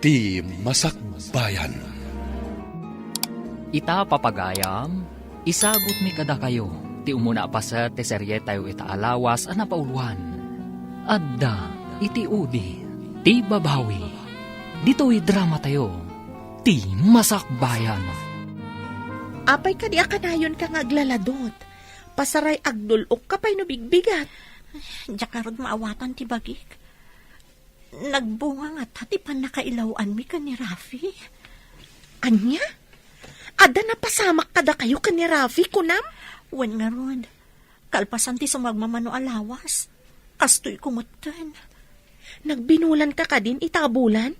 Ti Masakbayan. Ita papagayam, isagot mi kada kayo, ti umuna pa sa teserye tayo itaalawas a napauluan. Adda, iti udi, ti babawi. Dito'y drama tayo, ti Masakbayan. Apay ka di akanayon ka ngaglaladot. Pasaray agdulok ka pa'y nabigbigat. Diyak karod maawatan ti bagik. Nagbunga nga tati pa nakailawan mi ka ni Rafi. Anya? Ada na pasamak kada kayo ka ni Rafi, kunam? Wen nga rod. Kalpasan ti sumagmamano alawas. Kastoy kumutan. Nagbinulan ka din itabulan?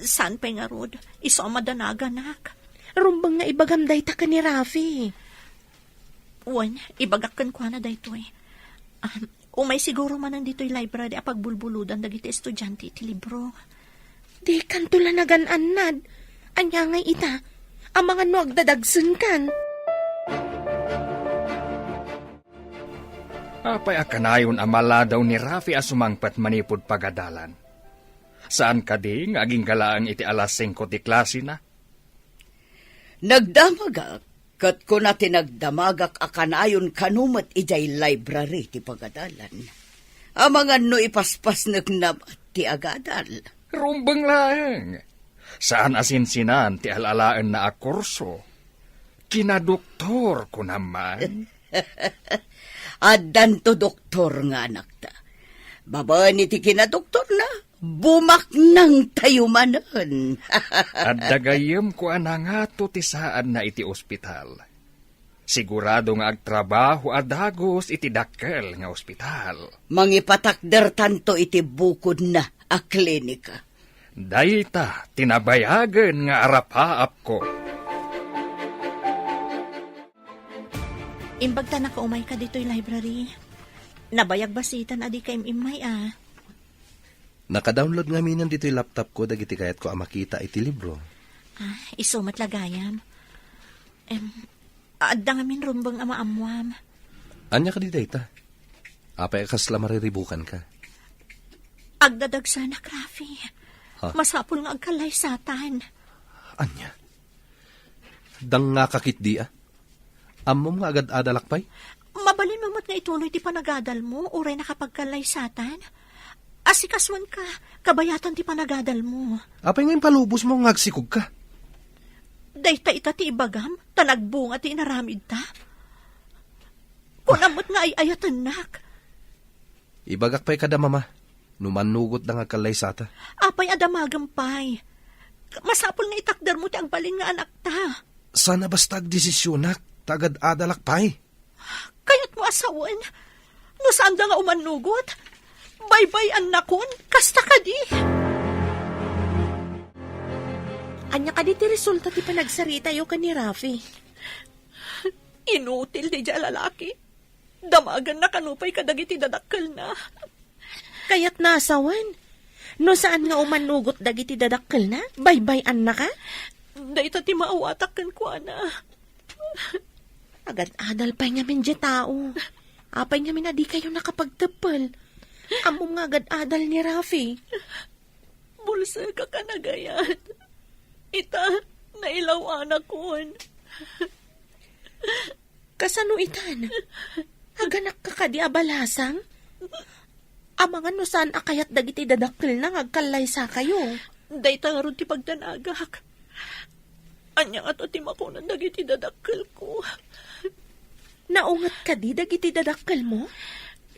Saan pa nga rod? Iso madanaganak. Rumbang nga ibagamday ta ka ni Rafi. Wen, ibagakan kwa na dayto eh. Umay siguro man nandito'y library a pagbulbuludan dagiti estudyante iti libro. Di kantula na gananad. Anya ngay ita, ang mga nuag dadagsun kan. Apay akanayon amala daw ni Rafi asumangpat manipod pagadalan. Saan ka di nga aging galaang iti alas 5 ti klase na? Nagdamagak, kat ko na tinagdamagak akanayon kanumat ijay library ti pagadalan. Amangan no ipaspas nagnabat ti agadal. Rumbang lang. Saan asinsinan ti alalaan na akurso? Kinadoktor ko naman. Addan to doktor nga anak ta. Babaan iti kinadoktor na, bumak nang tayumanan. At dagayem ko anangato ti saan na iti ospital. Sigurado nga agtrabaho adagos iti dakkel nga ospital. Mangipatakder tanto iti bukod na a klinika. Dayta tinabayagan nga arapaap ko. Imbag ta nakaumay ka dito'y library. Nabayag basitan adi ka imay ah. Naka-download nga minan dito yung laptop ko, dagiti kayat ko makita iti libro. Iso matlagayam. Adda nga min rumbang amaamuam. Anya ka di data? Apay kasla mariribukan ka. Agdadag sana, Rafi. Masapul nga agkalay satan. Anya? Dang nga kakit di Amom nga agad adalakpay? Mabalin mamat nga ituloy ti panagadal mo, uray nakapagkalay satan. Asikaswan ka, kabayatan ti panagadal mo. Apay ngayon palubos mo ngagsikog ka. Dayta ita ti ibagam, tanagbunga ti inaramid ta. Kunamot nga ay ayatanak. Ibagak pa'y kada mama, numanugot na nga kalay sata. Apay adamagampay. Masapul nga itakder mo ti agbalin nga anak ta. Sana basta agdesisyonak, tagad adalakpay. Kayat mo asawan, no saan da nga umanugot? Bye-bye anakon, kasta ka di. Anya ka di ti resulta ti panagsarita yo ka ni Rafi. Inutil di dya lalaki. Damagan na kanupay kadagiti dadakkel na. Kayat nasawan. No saan nga umanugot dagiti dadakkel na? Bye-bye-an na ka? Dayta ti maawatakan ko na. Agad adal pa'y nga min di tao. Apay nga min adi kayo nakapagtapal. Amo nga agad adal ni Rafi. Bulsa ka kanagayat. Ita, nailaw anak kon. Kasano itan? Aganak ka ka di abalasang? Amangan no saan akayat dagiti dadakkel na ngagkalay sa kayo. Dayta nga ron ti pagdanagak. Anya nga to ti makunan dagiti dadakkel ko. Naungat ka di dagiti dadakkel mo?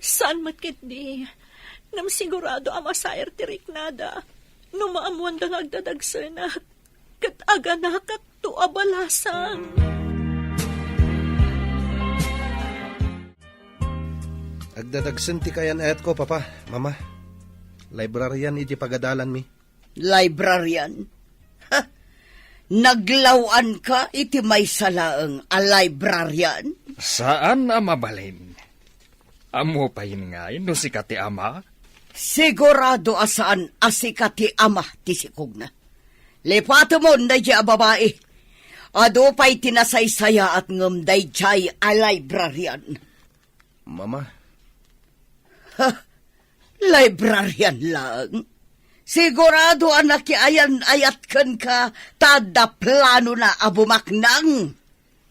Saan matkit di? Nam sigurado amasayer ti riknada. No maamuan da ngagdadagsanak. Kat aganakat to abalasang. Agdadagsan ti kayan ayat ko, papa, mama. Librarian iti pagadalan mi. Librarian? Ha? Naglawan ka iti may salaang a librarian? Saan na mabalin? Amo pa yun nga, no si kati ama? Sigurado asaan asikati ama ti sikog na. Lepato mo na di babae. Ado pa'y tinasaysaya at ngumday jay a librarian. Mama, Ha? Librarian lang? Sigurado anak ayan ayat kan ka, tada plano na abumaknang.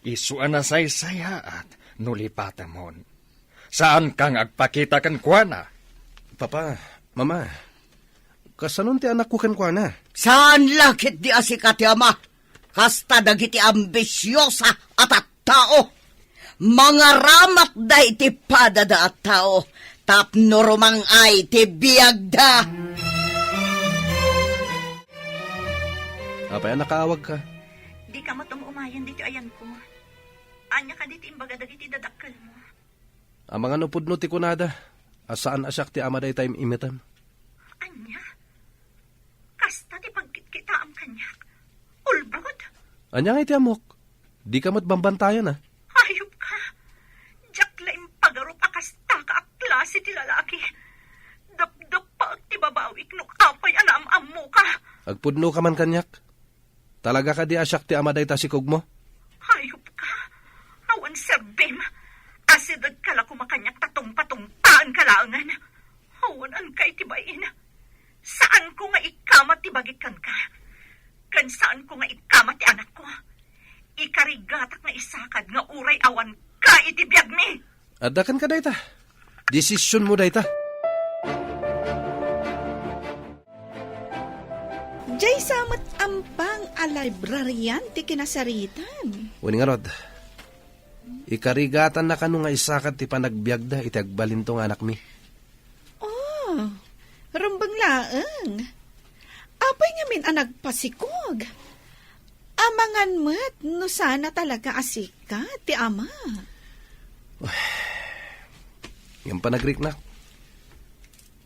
Isuan na saya at nulipatamon. Saan kang agpakita kan kuana? Papa, mama, kasanon ti anak ko kan kwa na? Saan lakit di asikati ama? Kasta dagiti ambisyosa at tao. Mga ramat da iti padada at tao. Tapno rumang ay ti biyagda. Apay, nakaawag ka. Di ka matumumayan dito ayan ko. Anya ka dito imbaga dagiti dadakkel mo. Ang mga nupudno ti kunada, asaan asyak ti ama day time imitam. Anya? Kasta ti pagkitkita am kanyak. Ulbod? Anya nga iti amok, di ka matbambantayan ah. Hayop ka. Diyak laing pagarup akasta ka klase ti lalaki. Dap-dap pa ti babawik no apay anam-am mo ka. Agpudno ka man kanyak. Talaga ka di asyak ti ama day tasikog mo? Hayop ka. Awan serbem. Asidad ka la kumakanyak tatong-patungtaan kalangan. Awan an kay tibain. Saan ko nga ikamat tibagikan ka? Kan saan ko nga ikamat ti anak ko? Ikarigatak na isakad nga uray awan ka itibiyag mi. Adakan ka dayta. Desisyon mo dayta. Jay samat ampang a librarian ti kinasaritan. Uning nga rod, ikarigatan na kanu nga isakat ti panagbiagda iti agbalintong anak mi. Oh, rumbang laeng. Apay nga min ang nagpasikog. Amangan mo't no sana talaga asika ti ama. Yung panagrik na.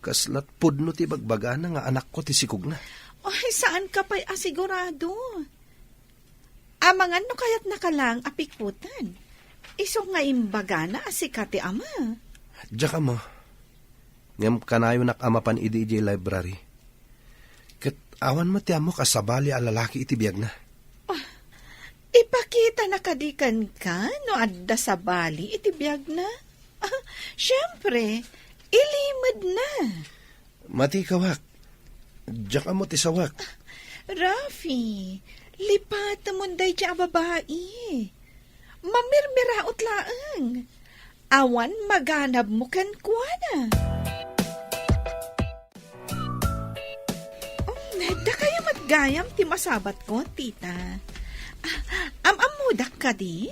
Kaslat pudno ti bagbaga na nga anak ko ti sikog na. Ay, saan ka pa'y asigurado? Amangan no kayat nakalang apikutan. Iso nga imbaga na asika ti ama. Diya ka mo. Ngam kanayo nak amapan iti library. Kat awan mo ti amo kasabali a lalaki iti biyag na. Ipakita na kadikan ka no adda sa bali iti biyag na. Siyempre, ilimad na. Mati kawak. Diya ka mo ti sawak. Rafi, lipat mo day siya babae. Mamirmiraot laang. Awan maganab mo kan kuwana. Da kayo matgayam ti masabat ko, tita. Amamudak ka di?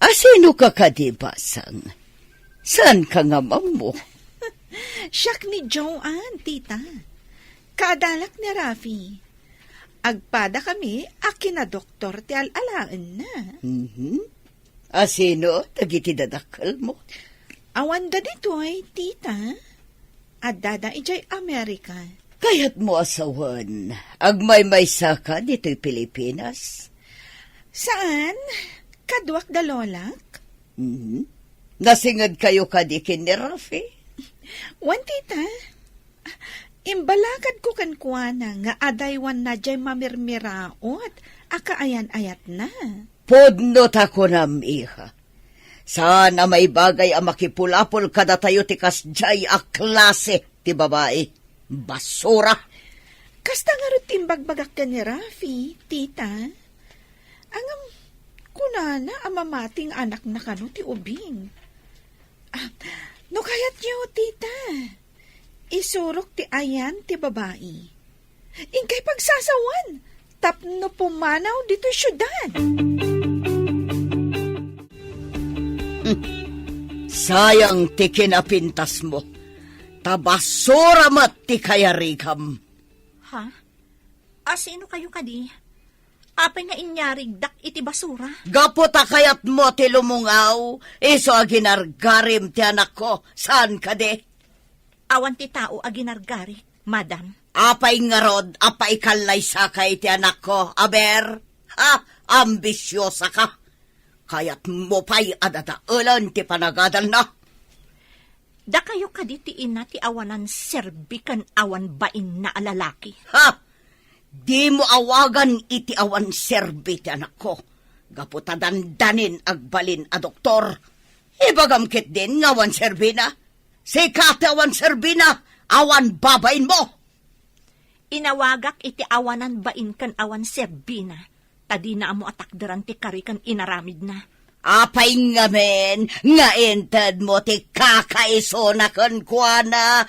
Asino ka kadibasang? Saan ka nga mo? Siyak ni Joanne, tita. Kadalak ni Rafi. Agpada kami, akin na doktor ti alalaan na. Asino, tagiti dadakal mo? Awan da dito ay, tita. Adada ijay Amerika. Kaya't mo asawan, agmay-may saka dito'y Pilipinas? Saan? Kadwak da lolak? Nasingad kayo kadikin ni Rafi? Wan, tita. Imbalagad ko kan kuwana nga adaywan na jay mamirmiraot, akaayan-ayat na. Podnot ako nam, iha. Sana may bagay ang makipulapol kada tayo ti kasjay a klase ti babae. Basura! Kasta nga rin timbagbagak ka ni Rafi, tita. Ang kunana ang mamating anak na kano ti ubing. No kayat niyo, tita. Isurok ti ayan ti babae. Ingkay pagsasawan, tapno pumanaw dito syudad. Sayang ti kinapintas mo. Tabasura mat ti kayarikam. Ha? Asino kayo kadi? Apay nga inyarig dak iti basura? Gaputa kayat mo ti lumungaw, iso aginargarim ti anak ko, saan ka de? Awan ti tao aginargari, madam. Apay nga rod, apay kalay sakay ti anak ko, aber, ha, ambisyosa ka. Kayat mo pa'y adadaulan ti panagadal na. Da kayo kaditiin na ti awanan serbikan awan bain na alalaki. Ha, di mo awagan iti awan serbi ti anak ko. Gaputa dandanin agbalin a doktor. Ibagamkit din nga awan serbi na. Sikate awan serbi na, awan babain mo. Inawagak iti awanan bain kan awan serbina. Tadi na amo atakdaran ti kari kan inaramid na. Apay nga men, nga ented mo ti kakaiso na kuana.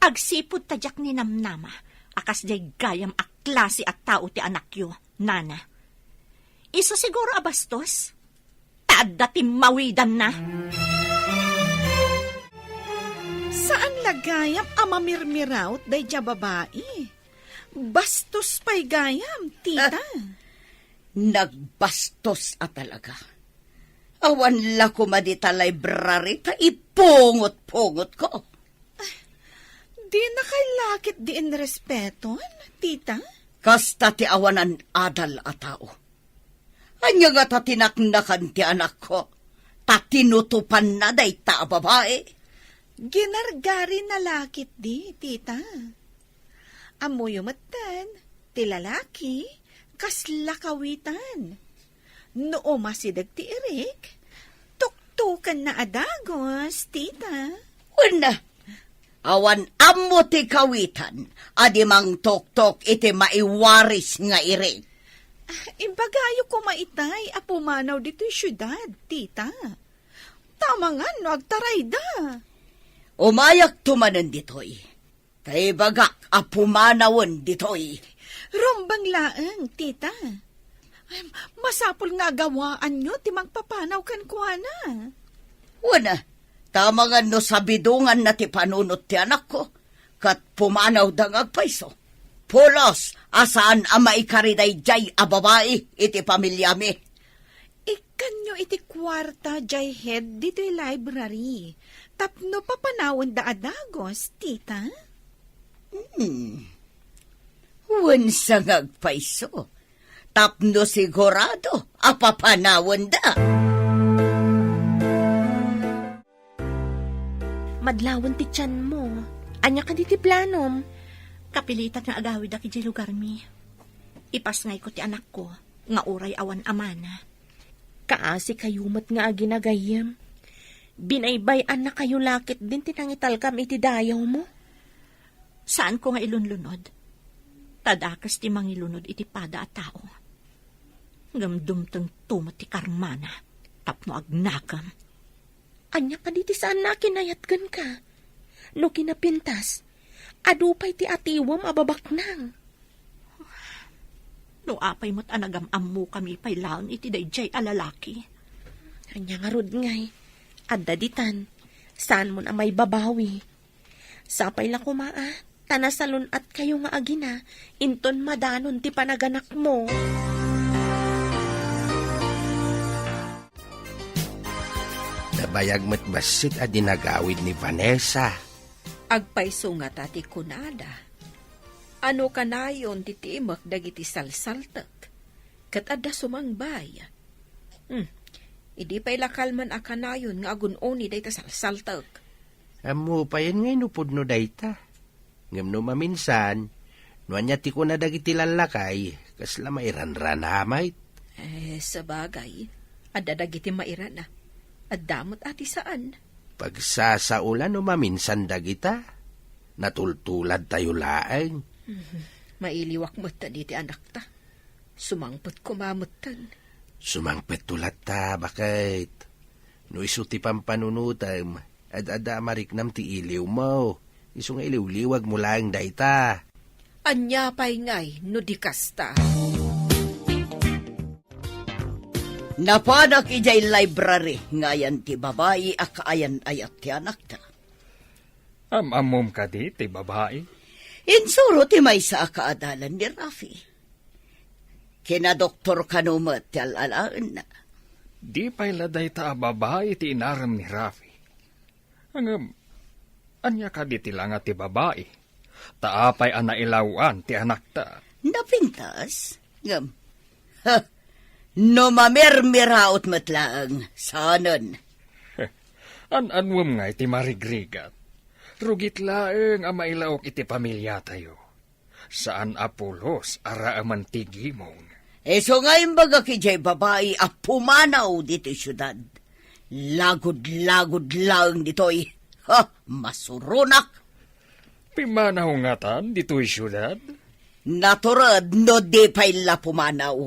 Agsipod tadyak ni namnama. Akas jay gayam a klase at tao ti anakyo, nana. Iso siguro abastos? Taadda ti mawidan na. Saan lagayam amamirmiraut day dya babae? Bastos pa'y gayam, tita. Nagbastos a talaga. Awan la ko madita library ta ipungot-pungot ko. Di na kay lakit di in respeton, tita. Kasta ti awanan adal a tao. Anya nga ta tinaknakan ti anak ko. Ta tinutupan na day ta babae. Ginargari na lakit di, tita. Amoy umatan, ti lalaki, kasla kawitan. Noo masidag ti Eric, tuktukan na adagos, tita. Una, awan amo ti kawitan, adi mang tok-tok iti maiwaris nga irig. Imbagayo ko maitay, apumanaw dito'y syudad, tita. Tama nga, no, agtaray da. Umayak tumanan ditoy. Kay bagak apumanawon ditoy. Rombang laeng, tita. Ay, masapol nga gawaan nyo, timang papanaw kan kuana. Una, tama nga no sabidungan na ti panunot ti anak ko, kat pumanaw dang agpaiso. Pulos, asaan ama ikariday jay a babae iti pamilyami. Ikan nyo iti kwarta jay head dito'y library. Tapno papanawon da adagos, tita. Wansa ngagpaiso. Tapno sigurado, apapanawon da. Madlawon ti tiyan mo. Anya ka di ti planom. Kapilitan nga agawid aki di lugar mi. Ipasngay ko ti anak ko, nga uray awan amana. Kaasi kayumat nga aginagayam. Binaybayan na kayo lakit din tinangitalkam iti dayaw mo. Saan ko nga ilunlunod? Tadakas ti mangilunod iti pada at tao. Gamdumtang tumat ti karmana, tapno agnakam. Anya ka di ti saan na kinayatgan ka. No kinapintas, adupay ti atiwam ababaknang. No apay mo't anagam-am mo kami pay laon iti dayjay alalaki. Anya nga rod ngay, adda ditan, saan mo na may babawi. Sapay la kumaa, tanasalon at kayo nga agina, inton madanon ti panaganak mo. Nabayag mo't basit a dinagawid ni Vanessa. Agpaiso nga tati kunada. Ano kanayon titimak dagiti salsaltak. Kat adda sumangbay. Idi pa'y lakal man akanayon nga agunoni day ta salsaltak. Amo pa yan ngay nupod no dayta. Ngam no maminsan, no anya ti ko na dagiti lalakay, kasla mairanran hamay. Sabagay, adda dagiti mairana. Addamot ati saan? Pagsasaulan no maminsan dagita, natultulad tayo laeng. Mailiwak mo ta diti anak ta. Sumangpot kumamutan. Sumangpet tulat ta, bakit? No isuti pampanunutam, ad-ada mariknam ti iliw mo. Iso nga iliw-liwag mo lang dayta. Anya pa'y ngay, no di kasta. Napanak ijay library, ngayan ti babae akaayan ayat ti anak ta. Amamom ka di, ti babae. Insuro ti may sa akaadalan ni Rafi. Kina Doktor Kanumat ti alalaan na. Di pa'y laday ta babae ti inaram ni Rafi. Anya ka di tila nga ti babae. Taapay anailawan ti anak ta. Napintas? Ngam. No mamirmiraot matlaang. Sanon. Anwam nga iti marigrigat. Rugit laeng amailaok iti pamilya tayo. Saan apulos ara amantigi mong. So nga imbaga kijay babae apumanaw dito syudad. Lagod-lagod lang ditoy. Masurunak. Pimanahungatan dito'y syudad? Naturad no di pa'y la pumanaw.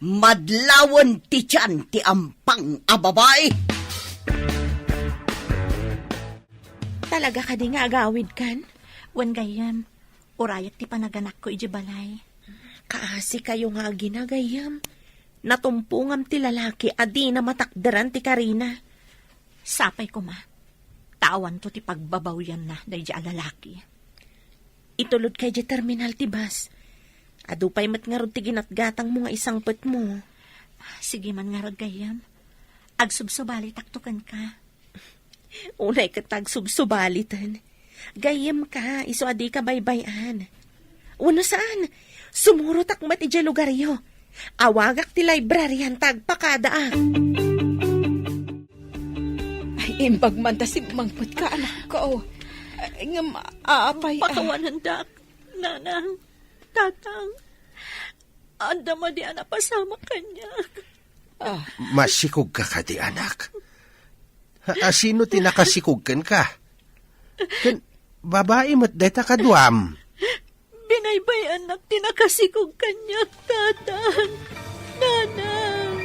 Madlawan ti tiyan ti ampang a babae. Talaga ka di nga agawid kan? Wan gayam, urayak ti panaganak ko iji balay. Kaasi kayo nga ginagayam. Natumpungam ti lalaki adi na matakdaran ti Karina. Sapay ko ma, tawan to ti pagbabawyan na dahi di alalaki. Itulod kay di terminal ti bus. Adupay mat nga rod ti ginatgatang mo nga isang pet mo. Sige man nga rod gayam, agsubsubali taktukan ka. Unay katag subsubalitan. Gayam ka, iso adi ka baybayan. Uno saan? Sumurot akmat iti lugaryo. Awagak ti libraryan tagpakada ah. Ay, imbag man ta si mangput ka, anak ko. Ngam, aapay. Pakawanan dak, nanang, tatang. Anda ma di anak pasama kanya. Masikog ka ka di anak. Sino tinakasikog ka? Kan, babae mo't deta kaduam. Binaybay anak, tinakasikog kanya, tatang, nanang.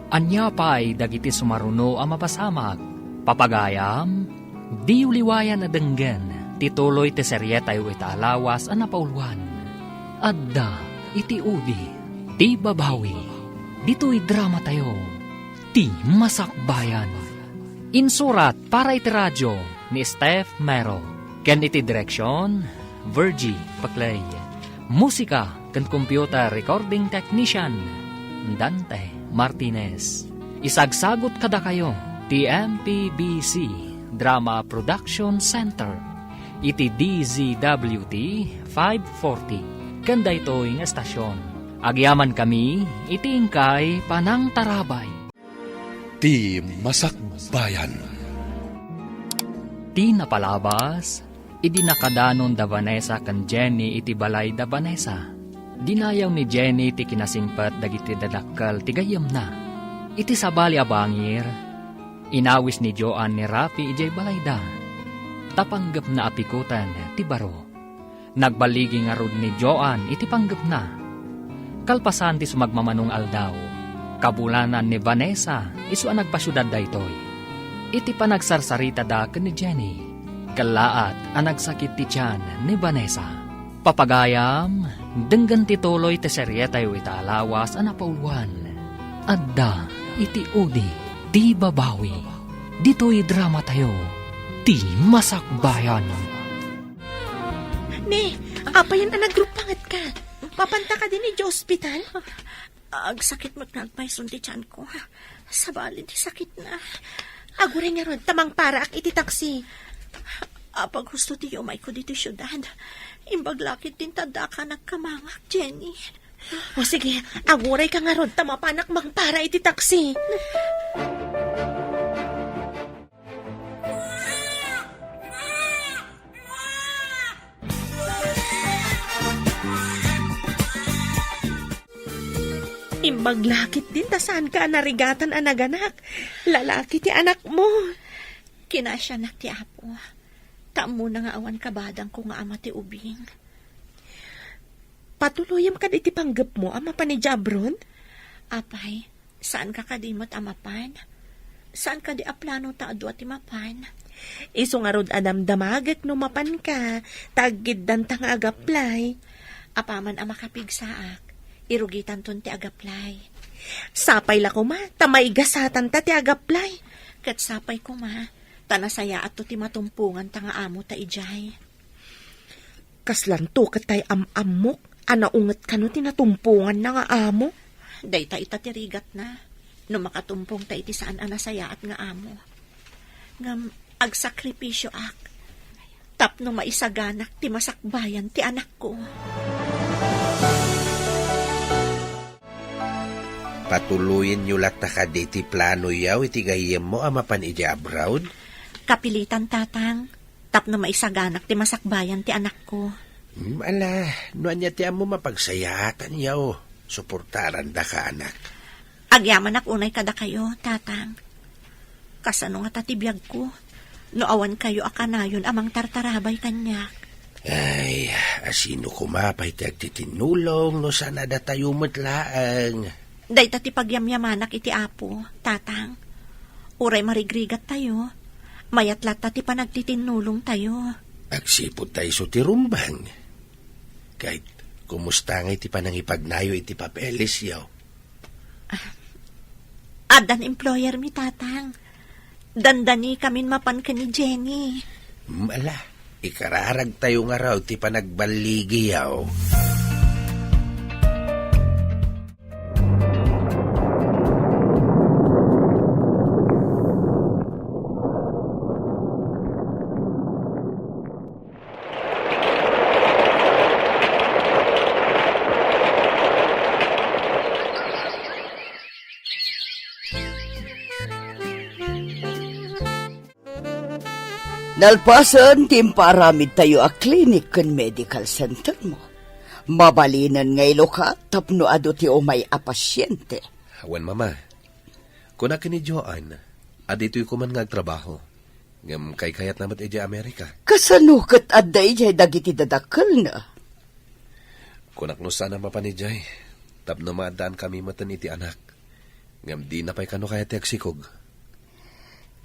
Anya pa'y dagiti sumaruno ang mapasamak. Papagayam, di uliwayan na denggen, tituloy ti serye tayo itaalawas ang napauluan. Adda, iti udi, ti babawi, dito'y drama tayo, ti masakbayan. Insurat para iti radyo ni Steph Mero. Ken iti direksyon, Virgie Paclay. Musika ken computer recording technician, Dante Martinez. Isagsagot kada kayo, ti MPBC Drama Production Center. Iti DZWT 540. Kanda ito'y nga estasyon. Agyaman kami, iti ingkay Panang Tarabay. Ti Masakbayan. Ti napalabas, idi nakadanon da Vanessa kan Jenny iti balay da Vanessa. Dinayaw ni Jenny ti kinasingpat dagiti dadakkel ti gayam na. Iti sabali a bangir, inawis ni Joan ni Rafi ijay balay da. Tapanggap na apikutan ti baro. Nagbaligi nga rod ni Joan iti panggap na. Kalpasan ti sumagmamanong aldaw. Kabulanan ni Vanessa, isu ang nagpasyudad da itoy. Iti panagsarsarita da ni Jenny. Kalaat ang nagsakit ti tiyan ni Vanessa. Papagayam, denggan ti tuloy ti serye tayo itaalawas ang napauluan. Adda, iti udi, ti babawi. Dito'y drama tayo, ti masakbayan. Ne, apayan ang nagrupangat ka. Papanta ka din ni hospital. Agsakit mo't nagpaisun ti tiyan ko. Sabali ti sakit na. Aguray nga ron, tamang para ak iti taksi. Apag gusto ti umay ko dito syudad. Imbaglakit din tada ka nagkamangak, Jenny. O sige, aguray ka nga ron, tamapanak mang para iti taksi. Imbaglakit din, tasaan ka narigatan anaganak. Lalaki ti anak mo. Kinasya nak ti apo. Taam mo na nga awan kabadang ko nga ama ti ubing. Patuluyam ka iti panggap mo, ama pa ni Jabron? Apay, saan ka kadimot amapan? Saan ka di aplano ta adu at imapan? Iso nga rod adam damagek no mapan ka, tagid dan tang agaplay. Apaman ama kapigsaak, irugitan ton ti agaplay. Sapay la ko ma, tamay gasatan ta ti agaplay. Kat sapay ko ma, tanasaya at to ti matumpungan ta nga amo ta ijay. Kaslanto katay amok, anaunget ka no tinatumpungan na nga amo. Day ta itatirigat na, no makatumpong ta iti saan anasaya at nga amo. Ngam agsakripisyo ak, tapno maisaganak ti masakbayan ti anak ko. Patuluyin nyo lat na kaditi plano yaw iti gayem mo amapan iti abroad? Kapilitan tatang, tapno maisaganak ti masakbayan ti anak ko. Ala, no anya ti amo mapagsayatan yaw. Suportaran da ka anak. Agyaman ak unay kada kayo, tatang. Kasano nga tatibiyag ko. No awan kayo akanayon amang tartarabay kanyak. Ay, asino kumapay ti agtitinulong no sana da tayo matlaang. Day tati pagyamyamanak iti apo, tatang. Uray marigrigat tayo. Mayatlat tati panagtitinulong tayo. Agsipod tayo so ti rumbang. Kahit kumusta nga iti panangipagnayo iti papeles yaw. Adan employer mi, tatang. Dandani kamin mapan ka ni Jenny. Mala, ikararag tayo nga raw ti panagbaligi yaw. Nalpasan, timparamid tayo a clinic kan medical center mo. Mabalinan ngay loka, tapno ado ti umay a pasyente. Awan mama, kuna ni Joan, adito'y kuman nga agtrabaho. Ngam kay kayat namat edi Amerika. Kasanukat aday jay dagiti dadakal na. Kunak no sana mapanijay, tapno maadaan kami matan iti anak. Ngam di na pa'y kano kaya ti agsikog.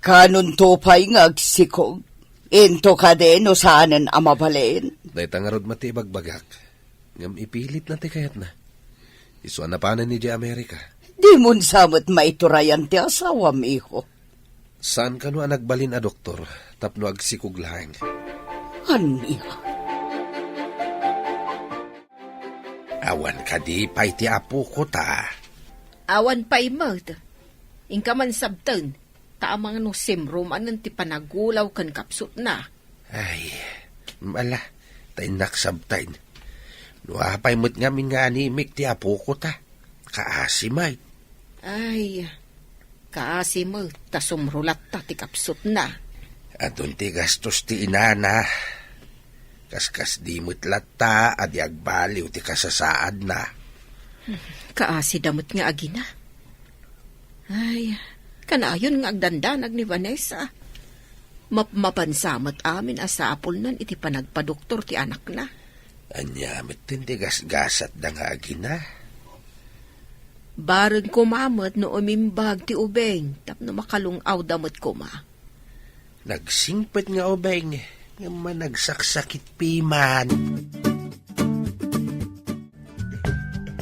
Kanon to pa'y nga agsikog. Into ka din o saanan amabalin. Dahil tangarod mati bagbagak. Ngam ipilit na ti kayat na. Isuan na panan ni di Amerika. Di mun samot maiturayan ti asawam, iho. Saan ka no nagbalin a doktor, tapno agsikog lang? Aniya. Awan ka di pa'y ti apo ko ta. Awan pa imod. Ingka man sabten. Taamang no simrum anan ti panagulaw kan kapsut na. Ay, mala, tayo naksabtain. Nuapay mo't ngamin nga animik ti apo ko ta. Kaasimay. Ay, kaasi mo, tasumrulat ta ti kapsut na. Adun ti gastos ti inana. Kaskas di mo't lata, adi agbaliw ti kasasaad na. Kaasi damot nga agina. Ay, kanayon nga agdandanag ni Vanessa. Mapansamot amin asapol nan iti panagpadoktor ti anak na. Anyamit tindi gasgasat da nga agina. Barag kumamot no umimbag ti ubeng tapno makalungaw damot kuma. Nagsingpet nga ubeng, nga managsaksakit piman.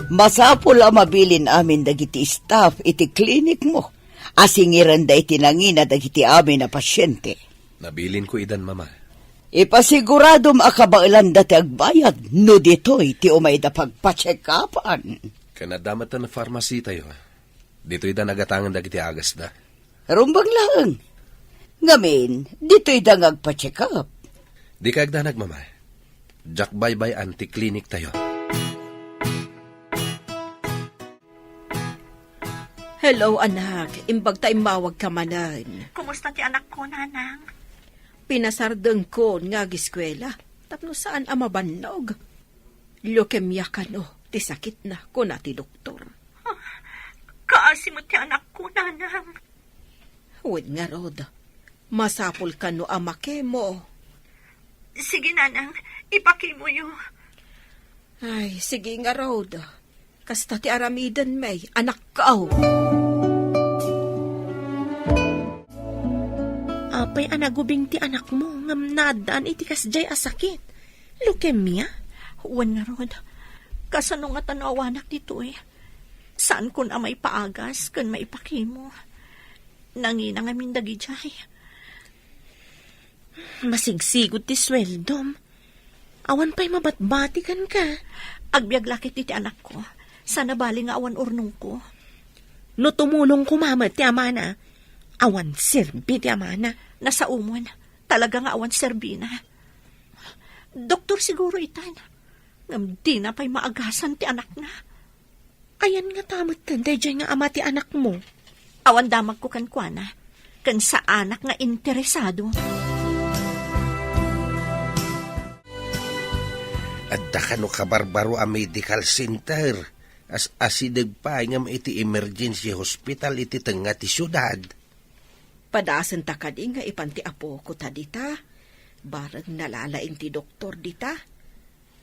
Masapul ang mabilin amin dagiti staff iti klinik mo. Asingiran da iti nangina dagiti amin na pasyente. Nabilin ko idan mama. Ipasigurado makabailan dati agbayad, no dito'y ti umay da pagpacheck-upan. Kanadamatan na pharmacy tayo. Dito idan agatangan dagiti agas da. Rumbang lang. Ngamin, dito'y da ngagpacheck-up. Di ka agdanag mama. Jack bye-bye anti-clinic tayo. Hello anak, imbag ta imawag ka manan. Kumusta ti anak ko, nanang? Pinasardeng ko nga giskwela, tapno saan amabannog. Leukemia ka no, ti sakit na ko na ti doktor. Kaasi mo ti anak ko, nanang. Huwag nga rod, masapol ka no amake mo. Sige, nanang, ipakimo yun. Ay, sige nga rod. Kasta ti aramidan may, anak ka. Apay anagubing ti anak mo, ngam nadaan iti kasjay asakit. Leukemia? Huwan nga rod. Kasano nga tanawanak dito eh. Saan kun amay paagas, kun maipakimo. Nangina nga mindagi jay. Masigsigod ti sweldom. Awan pa'y mabatbatikan ka. Agbiag lakit iti anak ko. Sana bali nga awan urnong ko. No tumulong kumamat ti amana, awan sirbi ti amana. Nasa umon, talaga nga awan serbina. Doktor siguro itan. Ngam di na pa'y maagasan ti anak na. Ayan nga tamot tanday dyan nga ama ti anak mo. Awan damag ko kankwana. Kan sa anak nga interesado. Adda ka no kabarbaro a medical center. As asideg pa ngam iti emergency hospital iti tenga ti syudad. Padasan ta kadi nga ipanti apo ko ta dita. Barang nalalaing ti doktor dita.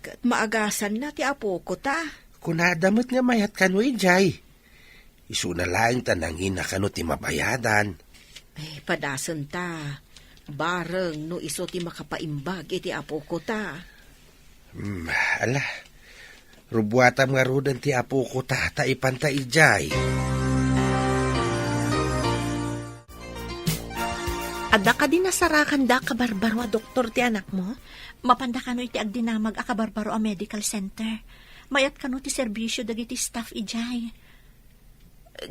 Kat maagasan na ti apo ko ta. Kunadamot nga mayat kano ijay. Isu na lang tanangin na kano ti mabayadan. Padasan ta. Barang no iso ti makapaimbag iti apo ko ta. Ala, rubuatam nga rudan ti apo ko ta ipanta ijay. Adda ka din nasarakan da kabarbaro a doktor ti anak mo? Mapanda ka no iti agdinamag a kabarbaro a medical center. Mayat ka no ti serbisyo dagiti staff ijay.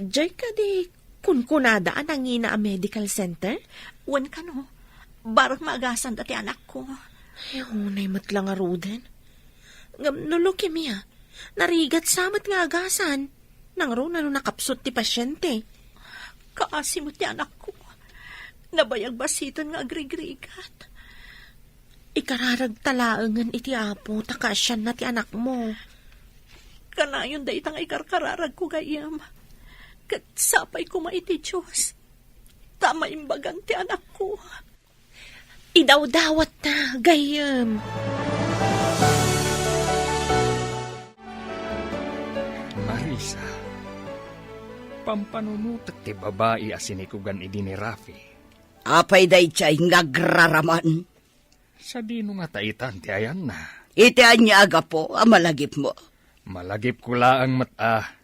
Jay ka di kunkunada ang nangina a medical center? Wan ka no. Barang maagasan da ti anak ko. Ay, unay matlang nga ruden. Ngam no leukemia. Narigat samat nga agasan. Nang ro na no nakapsot ti pasyente. Kaasi mo ti anak ko. Nabayag basiton nga agrigrigat. Ikararag talaangan iti apo, takasyan na ti anak mo. Kanayon da itang ikarkararag ko gayam. Kat sapay ko maiti Diyos. Tama imbagan ti anak ko. Idaw-dawat na, gayam. Marisa, pampanunutat ti babae asinikugan idi ni Rafi. Apay day chay ngagraraman. Sa dino nga taitan ti ayan na. Itian niya aga po, malagip mo. Malagip ko laang mata.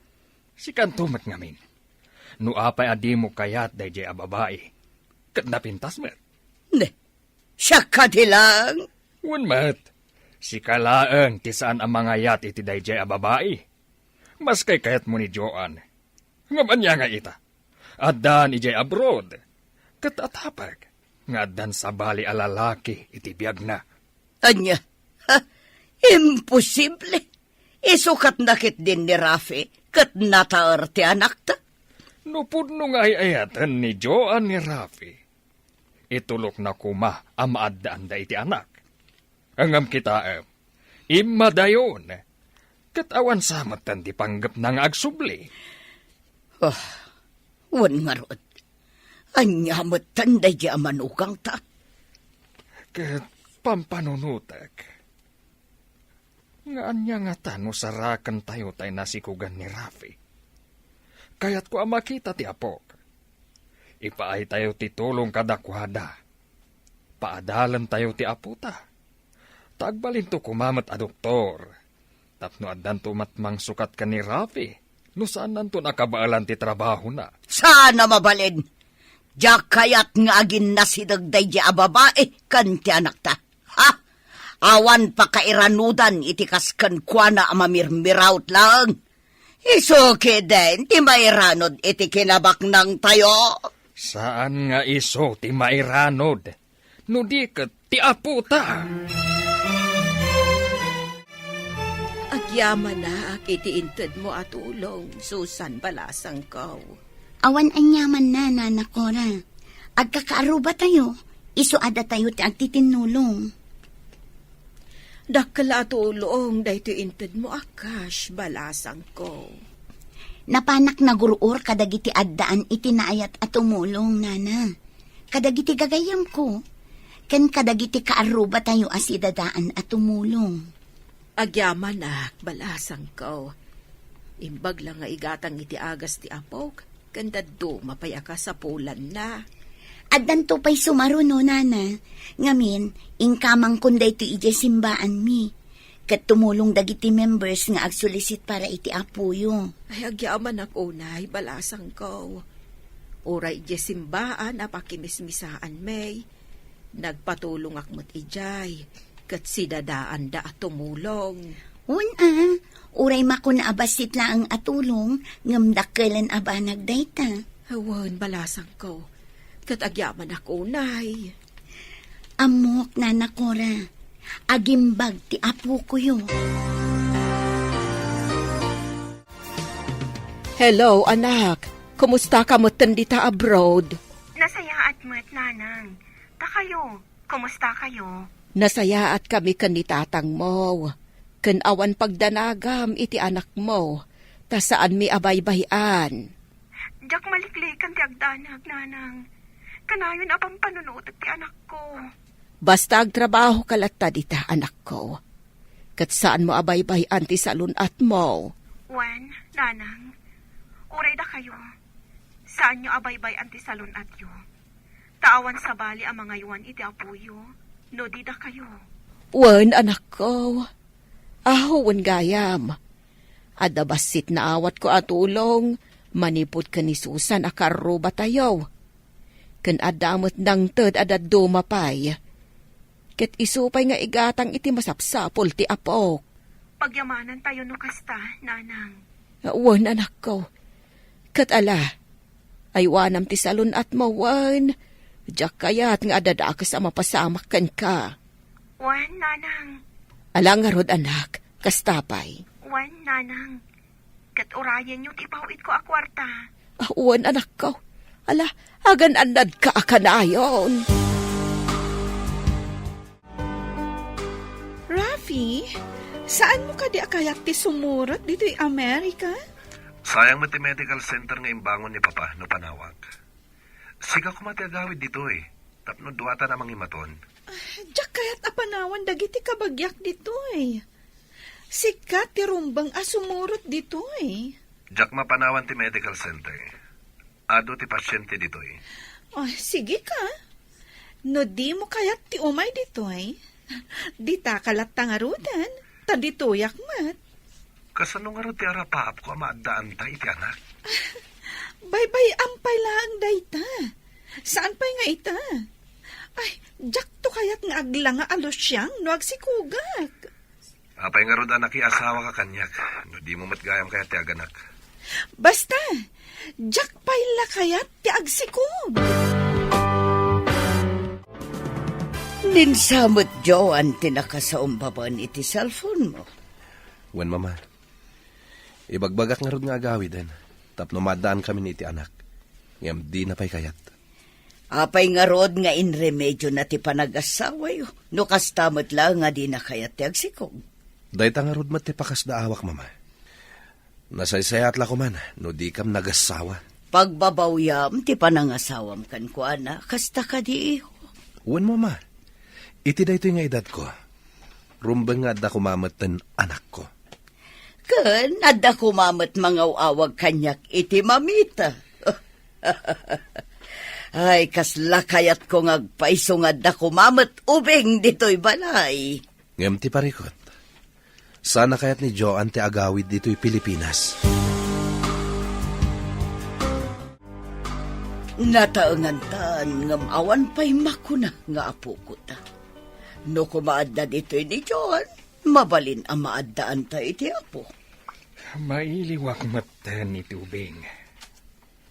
Si kantumat ngamin. No apay adi mo kayat day jay a babae. Kat napintas met. Ne, siya ka di lang. Wan mat. Si kalaang ti saan ang mga yat iti day jay a babae. Mas kay kayat mo ni Joan. Ngaman niya nga ita. Adan ijay abroad. Kat atapag. Nga dan sa bali a lalaki iti biyag na. Anya, imposible. Isukat nakit din ni Rafi, kat nataar ti anak ta. No pudno nga ayatan ni Joan ni Rafi. Itulok na kuma amaadaan da iti anak. Angam kita imadayon. Kat awan samatan ti panggap ng agsubli. Wan nga rod. Anya matanday di amanukang ta. Kat pampanunutak. Nga anya nga tano sarakan tayo tay nasikugan ni Rafi. Kaya't ko makita ti apok. Ipaay tayo ti tulong kadakwada. Paadalan tayo ti aputa. Tagbalin to kumamat a doktor. Tapno adan tumatmang sukat ka ni Rafi. No saan nanto nakabaalan ti trabaho na. Sana mabalin. Diyak kayat nga agin na si dagday di ababae kan ti anak ta. Ha? Awan pa kairanudan itikas kan kwa na amamirmiraut lang. Isuki din ti mairanod iti kinabak ng tayo. Saan nga iso ti mairanod? No di ka ti aputa. Agyaman na iti inted mo at ulong, Susan Balasang ko. Awan anyaman na, nanakora. Agkakaaruba tayo, isuada tayo ti agtitinulong. Dakala at ulong, dahito inted mo akash, Balasang ko. Napanak na guruor kadagiti addaan itinaayat at tumulong, nana. Kadagiti gagayam ko. Ken kadagiti kaaruba tayo asidadaan at tumulong. Agyaman na, Balasang ko. Imbag lang nga igatang iti agas ti apok. Ganda do, mapayaka sa pulan na. Addan to pa'y sumaro no, nana. Ngamin, ingkamang kunday to ije simbaan mi. Kat tumulong dagiti members nga agsulisit para iti apuyo. Ay, agyaman ako unay, Balasang ko. Oray ije simbaan, apakimismisaan may. Nagpatulong akmat ijay. Kat sidadaan da at tumulong. Uray makuna abasit laang atulong, ngamdakkelan abanag dayta. Awan, Balasang ko. Kat agyaman ako, nay. Amok, nanakora. Agimbag ti apo ko yo. Hello, anak. Kumusta ka mo tandita abroad? Nasaya at mo't nanang. Kayo, kumusta kayo? Nasaya at kami kan ni tatang mo. Kan awan pagdanagam iti anak mo. Ta saan mi abay-bayan. Diyak maliklikan ti agdanag, nanang. Kanayon apang panunod ti anak ko. Basta agtrabaho kalatta dita, anak ko. Kat saan mo abaybay anti salun at mo? Wen, nanang, uray da kayo. Saan nyo abaybay anti salon at yo? Taawan sa bali ang mga yuan iti apuyo. No di da kayo. Wen, anak ko. Ahuwan gayam. Adabasit na awat ko atulong. Manipot ka ni Susan akarro batayaw. Kan adamot ng ted adad dumapay. Ket isupay nga igatang iti masapsapol ti apok. Pagyamanan tayo no kasta, nanang. Wan, anak ko. Kat ala, aywanam ti salon at mawan. Diyak kayat nga adadakas ang mapasamak kan ka. Wen, nanang. Ala nga rod, anak, kastapay. Wen, nanang. Kat orayan yung ipawit ko a kwarta. Wan, anak ko. Ala, agan anad ka akanayon. Rafi, saan mo ka di akayat ti sumurot dito yung Amerika? Sayang mo ti medical center nga imbangon ni Papa no panawag. Siga ko matiagawid dito eh. Tapno duwata namang imaton. Diyak kayat apanawan dagiti kabagyak dito eh. Sikat ti rumbang asumurot dito eh. Diyak mapanawan ti medical center. Ado ti pasyente dito eh. Oh, sige ka. No di mo kayat ti umay dito eh. Di takalat tangarudan. Tadituyak mat. Kasano nga ro ti arapaap ko amaadaan ta iti anak? Bye-bye ampay lang dayta. Saan pa'y nga ita? Ay, jak to kayat nga agla nga alos siyang no agsikugak. Apay nga ro da nakiasawa ka kanyak. No di mo matgayam kaya ti aganak. Basta, jak pa'y la kayat ti agsikug. Ninsamot Joan tinakasaumbaban iti cellphone mo. Wen mama, ibagbagak nga ro nga agawid tapno madaan kami ni iti anak. Ngam di na pa'y kayat. Apay nga rod nga inremedyo na ti panag-asawa yo. No kastamot lang nga di na kayat ti agsikog. Dahit nga ro ti pakas da awak mama. Nasaysayat la ko man, no di kam nagasawa. Pagbabawyam ti panangasawam kan ko ana, kasta ka di iho. Wen mama, iti da ito nga edad ko. Rumbang nga da kumamatan anak ko. Kan, adda kumamat mga awag kanyak iti mamita. Ay, kasla kayat ko ngagpaiso nga da kumamat ubing dito'y balay. Ngam ti parikot. Sana kayat ni Joan ti agawid dito'y Pilipinas. Nataangan taan ngam awan pa'y makuna nga apo ko ta. No kumaadda dito'y ni Joan, mabalin ang maaddaan ta iti apo. Mailiwak matan iti ubing.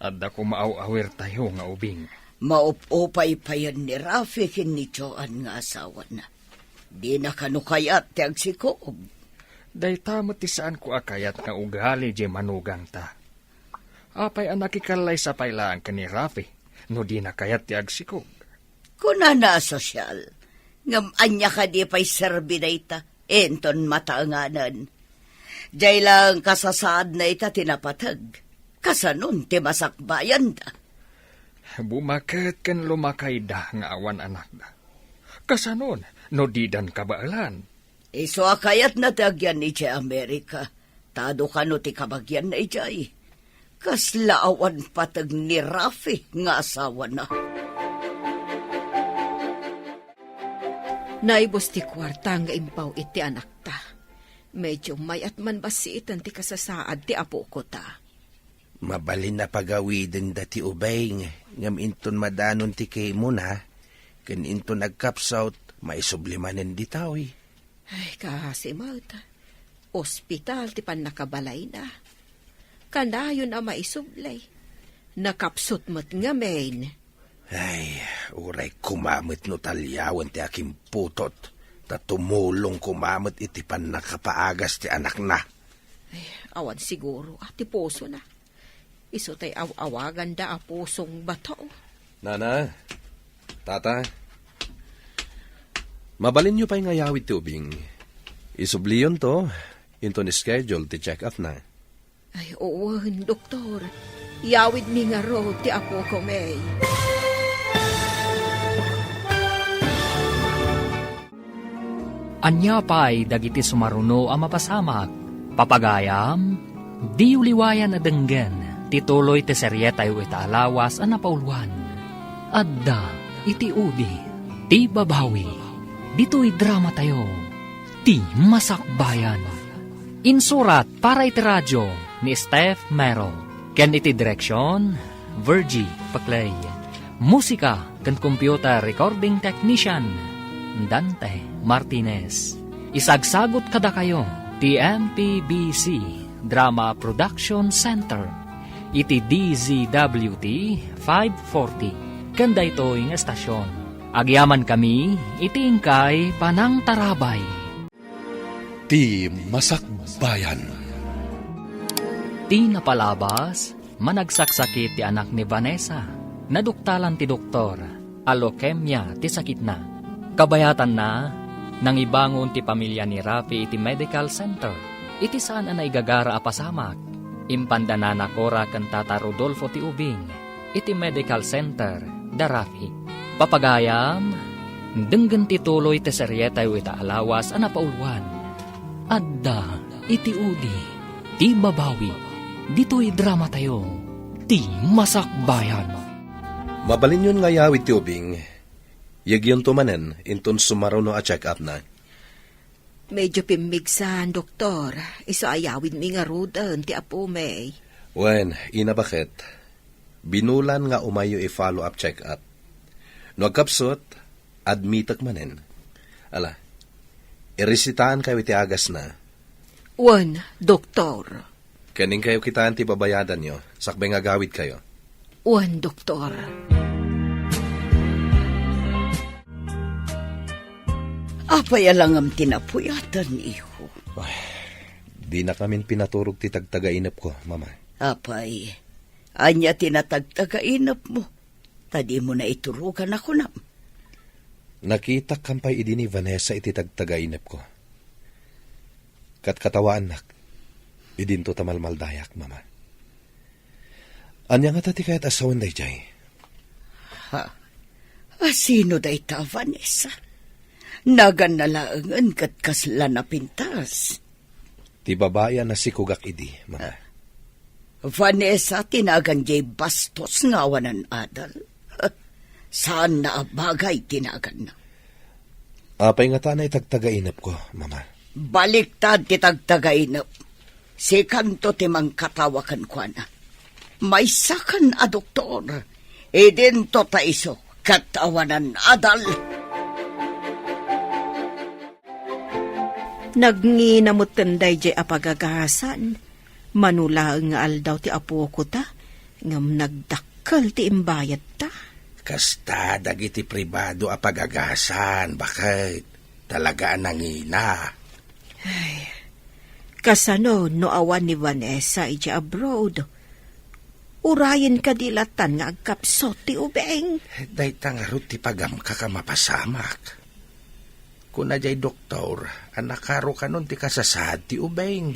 Adda ko maaw-awir tayo nga ubing. Maupupay pa yan ni Rafi kin ni Joan nga asawa na. Di na kanukayat ti agsikog. Day tamot ti saan ko akayat nga ugali di manugang ta. Apay ang nakikalay sa pailaan ka ni Rafi, no di na kayat ti agsikog. Kuna na sosyal, ngam anya ka di pa'y serbi na ita, enton mataanganan. Diyay lang kasasaad na ita tinapatag, kasanon ti masakbayan da. Bumaket kan lumakay da nga awan anak da. Kasanon, no didan kabaalan. Iso akayat na tagyan ni Che Amerika, tado ka no ti kabagyan na ijay. Kaslaawan patag ni Rafi nga asawa na. Naibos ti kwarta nga impaw iti anak ta. Medyo mayat man basitan ti kasasaad ti apo ko ta. Mabalin na pagawidin dati ubay ngam inton madanon ti kay mo na. Ken inton nagkapsaut maisublimanen di tawi. Ay, kasi mauta. Ospital ti pan nakabalay na. Kanayon ang maisublay. Nakapsot mo't nga main. Ay, uray kumamit no talyawan ti aking putot. Ta tumulong kumamit iti pan nakapaagas ti anak na. Ay, awan siguro ti puso na. Iso tay awagan da a pusong bato. Nana, tata, mabalin nyo pa'y ngayawid ti ubing. Isubliyon to, into ni schedule ti check-up na. Ay, oo, doktor. Yawid mi nga ro ti apo ko may. Anya pa'y dagiti sumaruno ang mapasamak. Papagayam, di uliwayan na denggen, tituloy ti serye tayo itaalawas ang napauluan. Adda, iti udi, ti babawi, dito'y drama tayo, ti masakbayan. Insurat para iti radyo ni Steph Merrill. Ken iti direksyon, Virgie Paclay. Musika ken computer recording technician, Dante Martinez. Isagsagot kada kayo, ti MPBC Drama Production Center. Iti DZWT 540. Kanda ito'y nga estasyon. Agyaman kami, iti ingkay Panang Tarabay. Ti Masakbayan. Ti napalabas, managsaksakit ti anak ni Vanessa. Naduktalan ti doktor, alokemia ti sakit na. Kabayatan na, nang ibangon ti pamilya ni Rafi iti medical center. Iti saan na igagara apasamak. Impanda na nakora kan Tata Rodolfo ti Ubing. Iti medical center, da Rafi. Papagayam, denggan ti tuloy ti serye tayo itaalawas ang napauluan. Adda, iti udi, ti babawi, dito'y drama tayo, ti masakbayan. Mabalin yun nga yawit ti Ubing. Yagyon tumanen, inton sumaro no a check-up na. Medyo pimigsan, doktor. Iso ayawin mi nga rudan, ti apo may. Wen, ina bakit? Binulan nga umayo i-follow up check-up. No agkapsot, admitak manen. Ala, iresitaan kayo iti agas na. Wan, doktor. Kaning kayo kitaan ti babayadan nyo, sakbay nga gawid kayo. Wan, doktor. Apay alangam tinapuyatan, iho. Di na kamin pinaturog ti tagtagainap ko, mama. Apay, anya tinatagtagainap mo. Tadi mo na iturugan ako na. Nakita kampay idi ni Vanessa iti tagtagainap ko. Katkatawaan nak, idin to tamalmaldayak, mama. Anya nga tati kahit asawan day jay. Ha? Sino day ta, Vanessa? Nagan nalaangan kat kasla na pintas. Ti babaya na si Kugak idi, mama. Vanessa, tinagan jay bastos nga wanan adal. Saan na abagay tinagan na? Apay nga tanay tagtagainap ko, mama. Baliktad ti tagtagainap. Si kanto timang katawakan ko na. May sakan a doktor. Edin to taiso katawanan adal. Nagnginamot day jay apagagasan. Manula nga aldaw ti apo ko ta. Ngam nagdakkel ti imbayat ta. Kasta dagiti pribado a pagagasan, bakit? Talaga nangina. Ay, kasano no awan ni Vanessa iti abroad. Urayin kadilatan nga agkapsot ti ubeng. Day tangarot ti pagam kakamapasamak. Kuna jay doktor, anakaro ka nun ti kasasad ti ubeng.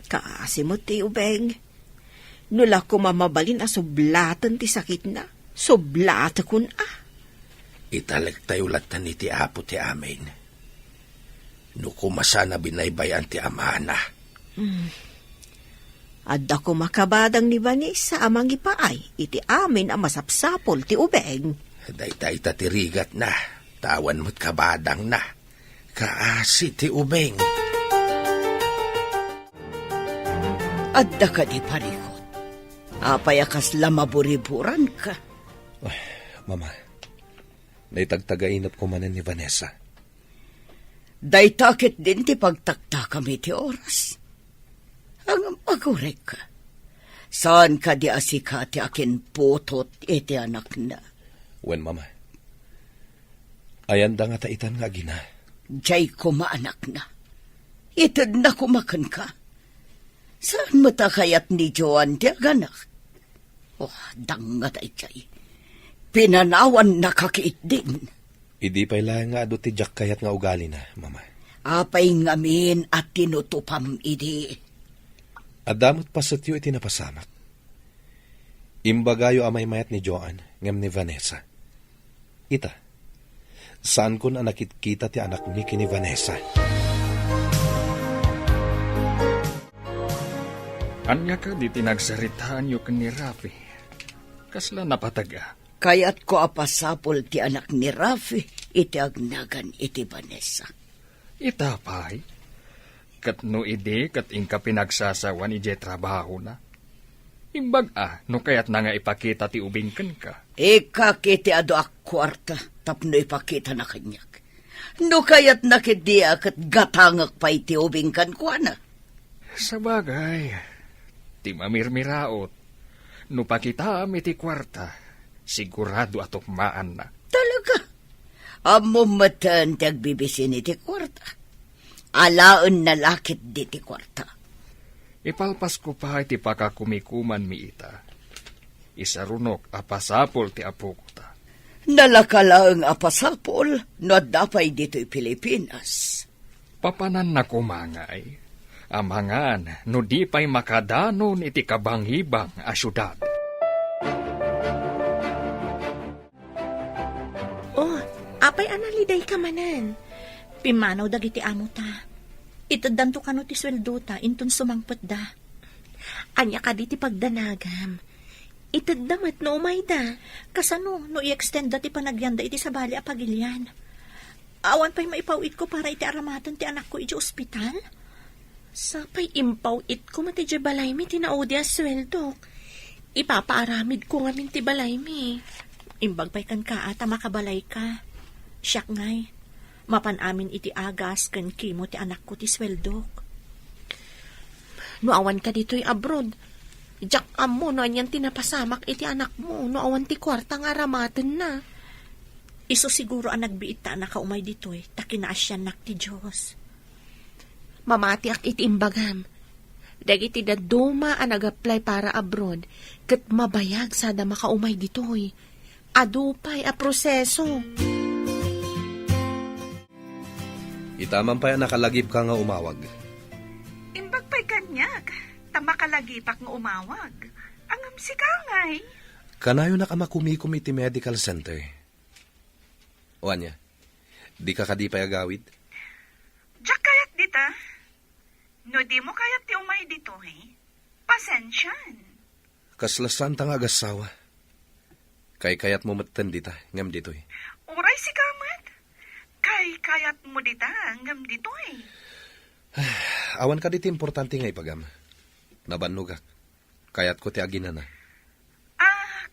Kaasi mo ti ubeng. Nula ko mamabalin a sublatan ti sakit na. Sublata kun Italag tayo latan ni ti apo ti amin. No kumasana binaybayan ti amana. Adda ko makabadang ni Vanessa amang ipaay. Iti amin ang masapsapol ti ubeng. Day tatirigat na. Tawan mo't kabadang na. Kaasi ti ubeng. Adda ka di parikot. Apayakas lamaburiburan ka. Ay, mama, naitagtagainap ko manen ni Vanessa. Daytakit din ti pagtakta kami ti oras. Ang magurek ka. Saan ka di asika ti akin putot iti anak na? Wen, mama, ayan da nga taitan nga gina. Diyay kumaanak na. Itad na kumakan ka. Saan mo ta kayat ni Joan ti aganak? Oh, dangat ay jay. Pinanawan na kakiit din. Idi pa'y lang nga ado ti Jack kayat nga ugali na, mama. Apay ngamin at tinutupam idi. Adamot pasatyo iti napasamak. Imbagayo amay mayat ni Joan, ngam ni Vanessa. Ita, Saan ko na nakikita ti anak mi kini Vanessa? Anya ka di tinagsaritaan yo ni Rafi. Kasla napataga. Kayat ko apasapol ti anak ni Rafi, iti agnagan iti Vanessa. Itapay. Kat no ide kat ingka pinagsasawan ije trabaho na. Imbag no kayat na nga ipakita ti ubingken ka. Ika kiti ado ak kwarta, tapno ipakita na kanyak. No kayat nakidia kat gatangak pa iti ubingkan ko na. Sabagay, ti mamirmiraot. No pakitaam iti kwarta, sigurado atukmaan na. Talaga? Amo matan tagbibisin iti kwarta. Alaan na lakit di ti kwarta. Ipalpas ko pa iti pakakumikuman mi ita. Isarunok apasapol ti apukta. Nalakalaang apasapol no dapay dito'y Pilipinas. Papanan na kumangay. Amangan no di pa'y makadanon iti kabanghibang a syudad. Oh, apay analiday ka manan. Pimanaw dagiti amo ta. Itaddanto ka no ti sweldo ta, inton sumangpet da. Anya ka di ti pagdanagam. Itaddamat no umay da. Kasano no i-extend da ti panagyanda iti sabali a pagilyan. Awan pa'y maipawit ko para iti aramatan ti anak ko iti ospital. Sapay impawit ko mati di balay mi tinaudi a sweldo. Ipapaaramid ko nga min ti balay mi. Imbag pa'y kan ka ata makabalay ka. Siyak ngay. Mapan amin iti agas kan kimo ti anak ko ti sweldok. No awan ka dito'y abroad. Jak amo no anyan tinapasamak iti anak mo. No awan ti kwarta nga ramaten na. Iso siguro ang nagbiit ta anak kaumay dito'y takinaasyan nak ti Diyos. Mamati ak iti imbagam. Dagiti daduma ang nag-apply para abroad. Kat mabayag sada makaumay dito'y. Adupay a proseso. Itaman pa nakalagip ka nga umawag. Imbag pa'y kanyag, tamakalagipak nga umawag. Angam si Kangay. Kanayo na ka makumikum iti medical center. O anya, di ka kadipay agawid? Diyak kayat dita. No di mo kayat ti umay dito, pasensyan. Kaslasan tang agasawa. Kayat mo matan dita, ngam dito Uray si Kamat. Kayat mo dita, ngam dito Awan ka dito importante nga ipagam. Nabanugak. Kayat ko ti agina na.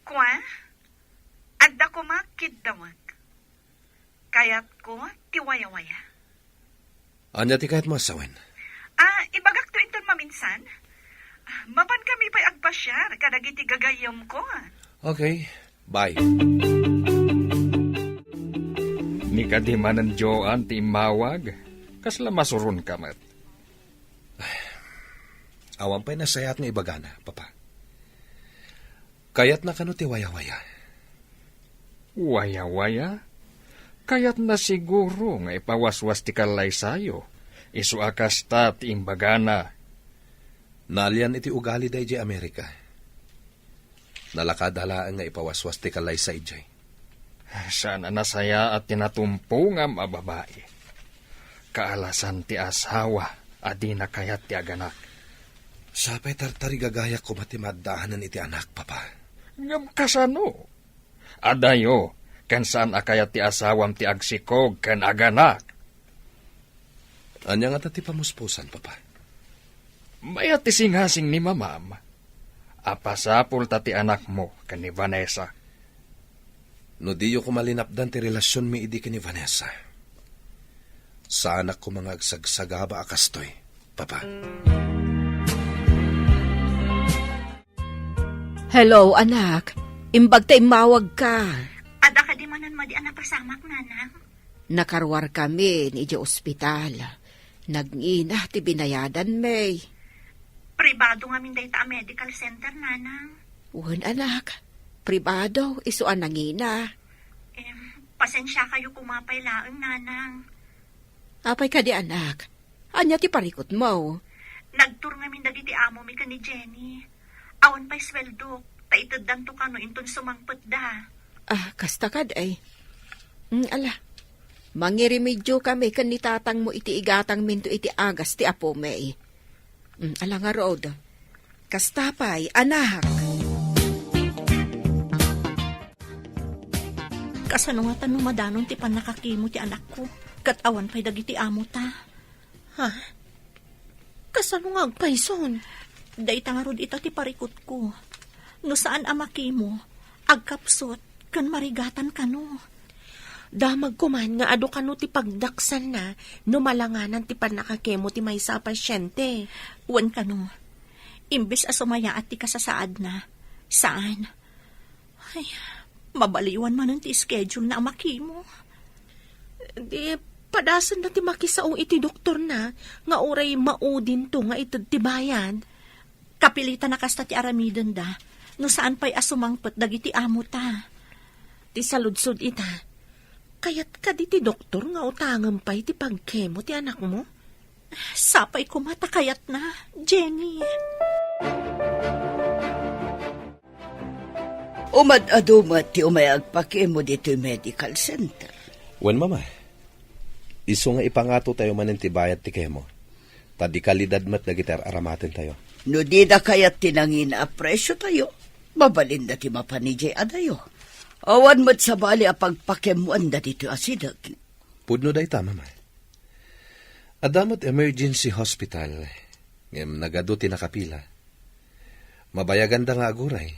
Kwa? Adda ko makid dawag. Kayat ko ti waya-waya. Anya ti kayat mo asawen? Ibagak to inton maminsan. Mapan kami pa'y agpasyar, kadagiti gagayom ko. Okay, bye. Ni kadimanan Joan ti mawag, kasla masurun ka mat. Awan pa'y nasayat nga ibagana, papa. Kayat na kano ti waya-waya. Waya-waya? Kayat na siguro nga ipawaswas ti kalay sayo. Isu akas ta ti imbagana. Nalian iti ugali day di Amerika. Nalakadalaan nga ipawaswas ti kalay sa ijay. Sana nasaya at tinatumpungam a babae. Kaalasan ti asawa, adi na kayat ti aganak. Sapay tartari gagayak ko matimadaanan iti anak, papa. Ngam kasano? Adayo, kan saan akayat ti asawam ti agsikog kan aganak. Anya nga ti pamuspusan, papa. Mayat ti singhasing ni mamam. Apasapul ta ti anak mo kan ni Vanessa. No diyo ko malinapdan ti relasyon mi idi ni Vanessa. Sa anak ko mga agsagsagaba akastoy, papa. Hello, anak. Imbag tayo mawag ka. Ada ka di manan madi anak pasamak, nanang. Nakarwar kami ni Diyo ospital. Nag-ina ti binayadan, May. Pribado nga minday ta medical center, nanang. Wan, anak. Pribado, isuan nangina. Pasensya kayo kumapay laang, nanang. Apay ka di, anak. Anya ti parikot mo. Nagtur nga min dagiti amo mi ka ni Jenny. Awan pa'y sweldo, taitaddan to ka no inton sumangpet da. Kastakad ay. Ala, Mangirimedyo kami kan ni tatang mo iti igatang minto iti agas ti apo may. Ala nga rod. Kastapay, anak. Kasano nga tanong madanon ti panakakimo ti anak ko. Kat awan pa'y dagiti amo ta. Ha? Kasano nga agpayson? Day tangarod ita ti parikot ko. No saan amakimo, agkapsot, kan marigatan kano. Damag kuman nga ado kano ti pagdaksan na no malanganan ti panakakemo ti maysa a pasyente. Wan kano. Imbes asumaya at ti kasasaad na. Saan? Ay, mabaliwan man ti schedule na amakimo. Di, padasan na ti makisaong iti doktor na nga oray maudin to nga itad ti bayan. Kapilitan na kasta ti aramidon da. No saan pa'y asumangpet dagiti amo ta. Ti saludsod ita. Kayat ka di ti doktor nga utangam pa'y ti pagkemo ti anak mo? Sapay kumata kayat na, Jenny. Umad-adumat ti umayag pakimo dito yung medical center. Wen mama, iso nga ipangato tayo manin ti bayad ti kemo. Tadi kalidad mat nagitar aramatin tayo. No di da kayat tinangin a presyo tayo, mabalinda ti mapanijay adayo. Awan mat sa bali a pagpakemuan da dito asidag. Pudno day ta, mama. Adamat emergency hospital, ngem nagado ti nakapila. Mabayagan da nga aguray.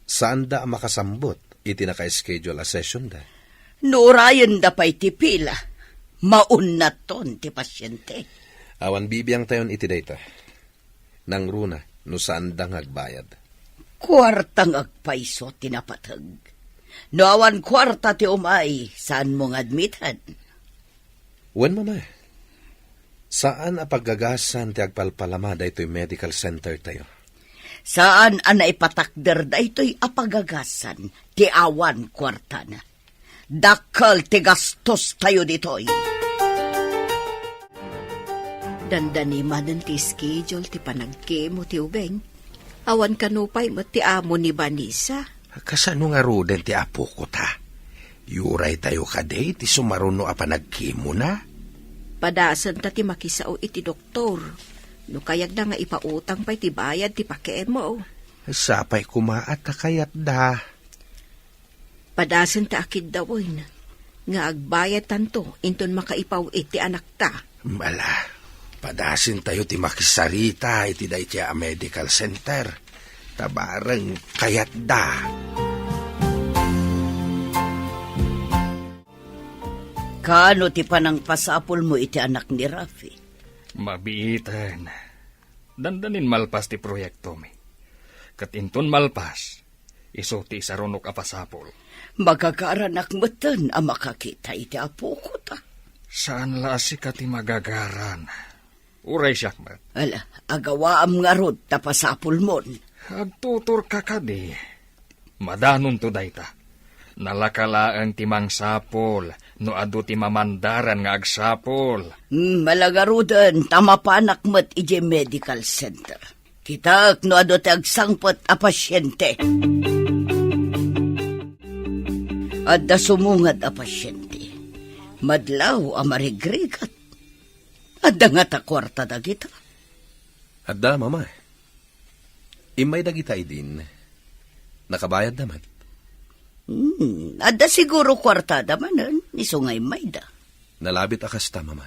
Saan da makasambot iti naka-schedule a session da? Nurayan da pa'y ti pila. Maunat ton ti pasyente. Awan bibiyang tayon iti data. Nang runa, no saan da nga agbayad. Kwartang agpaiso tinapatag. No awan kwarta ti umay, saan mong admitan? Wen mama, saan a paggagasan ti agpalpalama da ito'y medical center tayo? Saan ang naipatakder da ito'y apagagasan ti awan kwarta na? Dakal ti gastos tayo dito'y. Dandani manan ti schedule ti panagkemo ti ubeng. Awan kanupay mo ti amo ni Vanessa. Kasano nga roden ti apo ko ta? Yuray tayo kaday ti sumaruno a panagkimo na? Padasan ta ti makisao iti doktor. No kayag na nga ipautang pa'y ti bayad ti pakemo. Sapay kumaat ta kayat da. Padasan ta akid dawin. Nga agbayad tanto inton makaipaw iti anak ta. Mala, padasin tayo ti makisarita iti day ti a medical center. Tabarang kayat da. Kano ti panang pasapol mo iti anak ni Rafi? Mabiitan. Dandanin malpas ti proyekto mi. Katinton malpas, iso ti sarunok apasapol. Magagaranak mo tan ang makakita iti apo ko ta. Saan lasi ka ti magagaran? Uray siyakmat. Ala, agawaam nga rod tapasapol mon. Agtutor ka kadi. Madanon to dayta. Nalakalaan ti mangsapol, no adu ti mamandaran nga agsapol. Malagarudan, tamapanak mo't ije medical center. Kitak no ado ti agsangpot a pasyente. Adda sumungad a pasyente. Madlaw a marigrigat. Adda nga ta kwarta da kita. Adda, mama. Imay dagitay din. Nakabayad naman. Adda siguro kwartada manan, isungay may da. Nalabit akasta, mama.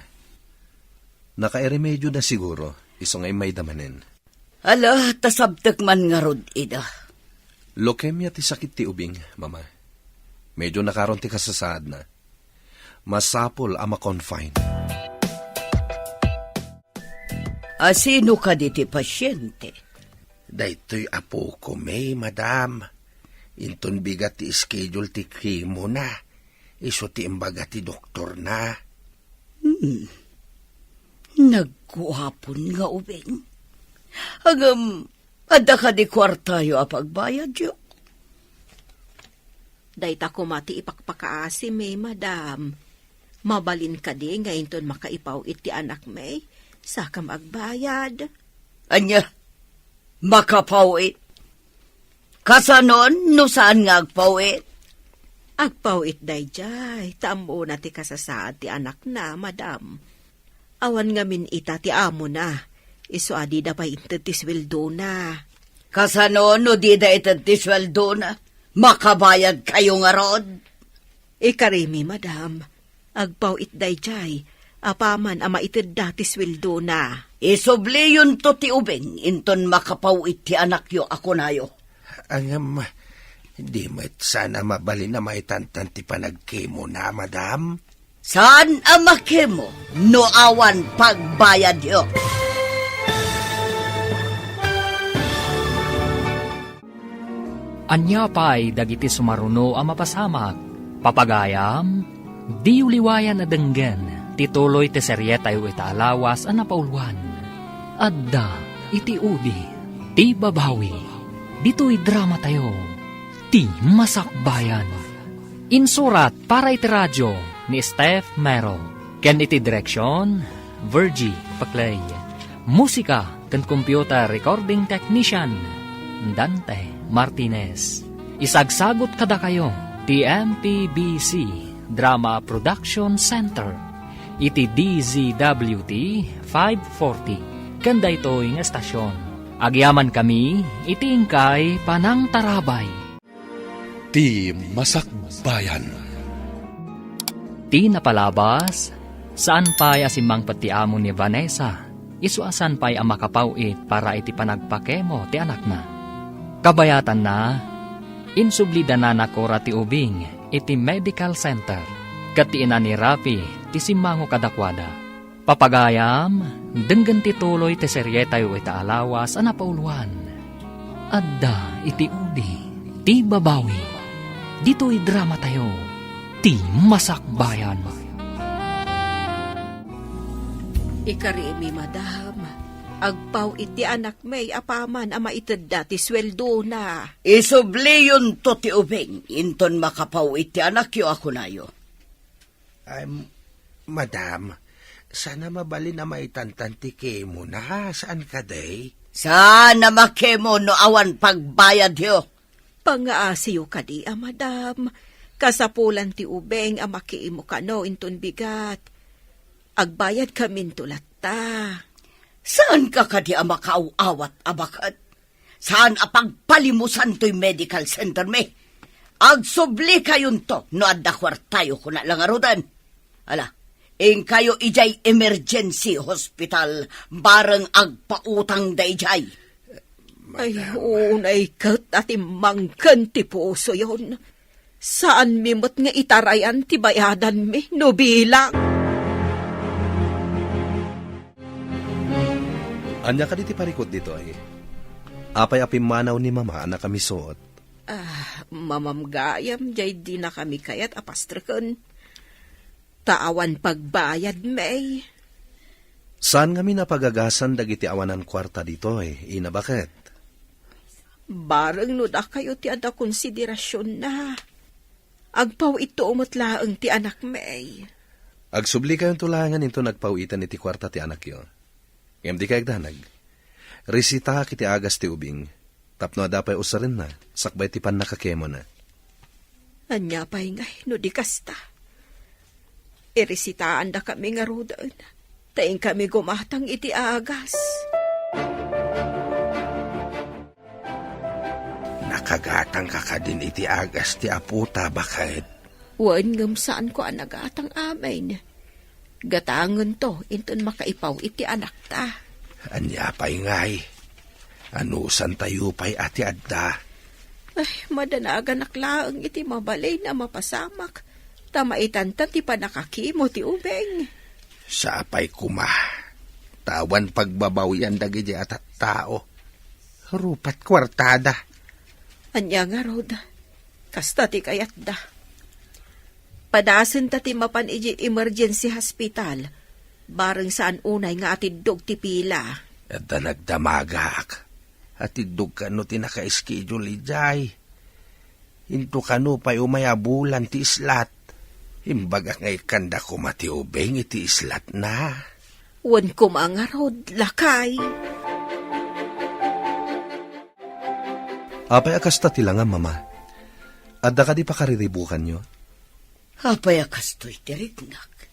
Nakairemedyo na siguro, isungay may damanin. Ala, tasabtek man nga rod ida. Leukemia ti sakit ti ubing, mama. Medyo nakaroon ti kasasaad na. Masapol ama confine. Asino ka di ti pasyente? Daytoy apo ko may, madam. Inton bigat ti schedule ti kimo na. Iso ti imbaga ti doktor na. Nagkuhapon nga ubing. Hagam, adda ka di kwartayo a pagbayad yo. Dayta ko mati ipakpakaasi may madam. Mabalin ka di nga inton makaipaw iti anak may. Saka magbayad. Anya, makapawit. Kasanon, no saan nga agpawit? Agpawit dayjay, tamo na ti kasasaad ti anak na, madam. Awan ngamin ita ti amo na, iso adi da pa inted ti sweldo na. Kasano no di da itad ti sweldo na? Makabayad kayo nga rod? Ikarimi, madam. Agpawit dayjay, apaman ama ited da ti sweldo na. Isubli yun to ti ubing, inton makapawit ti anak yo ako nayo. Angam, di mo't sana mabali na maitantan ti panagkimo na, madam. Saan ang makimo no awan pagbayad yo? Anya pa'y dagiti sumaruno ang mapasamak. Papagayam, di uliwayan na denggen, tituloy ti serye tayo itaalawas ang napauluan. Adda, iti udi, ti babawi, dito'y drama tayo, ti masakbayan. Insurat para iti radyo ni Steph Mero. Ken iti direksyon, Virgie Paclay. Musika ken computer recording technician, Dante Martinez. Isagsagot kada kayo, TMPBC Drama Production Center. Iti DZWT 540. Kanda ito yung estasyon. Agyaman kami, itingkay panang tarabay. Ti Masakbayan. Ti napalabas, saan pa'y asimang patiamo ni Vanessa, isuasan pa'y ang makapawit para iti panagpakemo ti anak na. Kabayatan na, insublida na nakora ti ubing iti medical center, katiinan ni Rafi ti simango kadakwada. Papagayam, denggan ti tuloy ti serye tayo itaalawas ang napauluan. Adda iti udi, ti babawi. Dito'y drama tayo, ti masakbayan. Ikarimi, madam. Agpaw iti anak may apaman ama ited dati sweldo na. Isubli yun to ti ubing, inton makapawit ti anak yo ako nayo. Madam, sana mabali na maitantan ti kimo na. Saan ka day? Sana makemo no awan pagbayad yo. Pangaasiyo ka di, madam. Kasapulan ti ubeng ang makiimo ka no inton bigat. Agbayad kamin tulat ta. Saan ka kadi ang makauawat abakat? Saan apagpalimusan to'y medical center me? Agsubli kayon to no adda kwartayo ko na lang arudan. Ala, ing kayo ijay emergency hospital bareng agpautang da ijay. Ay, unay kat at imangkan ti puso yon. Saan mimot nga itarayan ti bayadan mi, no bilang? Anya ka diti parikot dito ay. Apay apimanaw ni mama na kami suot. Mamamgayam, jay di na kami kayat apastrakan. Taawan pagbayad, may. Saan kami napagagasan dagiti awanan kwarta dito ay, ina bakit? Barang no da kayo ti ada konsiderasyon na. Agpaw ito umutlaang ti anak may. Agsubli kayong tulangan into nagpawitan iti kwarta ti anak yo. Ngem di kayag danag. Resita kiti agas ti ubing. Tapno adapay usarin na, sakbay ti pan nakakemo na. Anya pa'y ngay, no di kasta. Iresitaan da kami nga rodan. Taing kami gumatang iti agas. Nakagatang ka ka din iti agas ti aputa, bakit? Wan ngam saan ko ang nagatang amin. Gatangan to, inton makaipaw iti anak ta. Anya pa'y ngay. Anusan tayo pa'y ati adda. Ay, madanagan naklaang iti mabalay na mapasamak. Tamaitan ta ti panakakimo ti ubeng. Sa apay kuma. Tawan pagbabawyan dagiti atat tao. Rupat kwartada. Anya nga rod, kasta ti kayat da. Padasin ta ti mapan iji emergency hospital, bareng saan unay nga atidog ti pila. At nagdamagak. Atidog ka no ti naka-schedule ijay. Into ka no pa'y umayabulan ti islat. Imbagak ngay kanda ko mati ubeng iti islat na. Wan ko mga rod, lakay. Apay akasta ti lang mama. Adda ka di pa kariribukan nyo? Apay akastoy tirignak.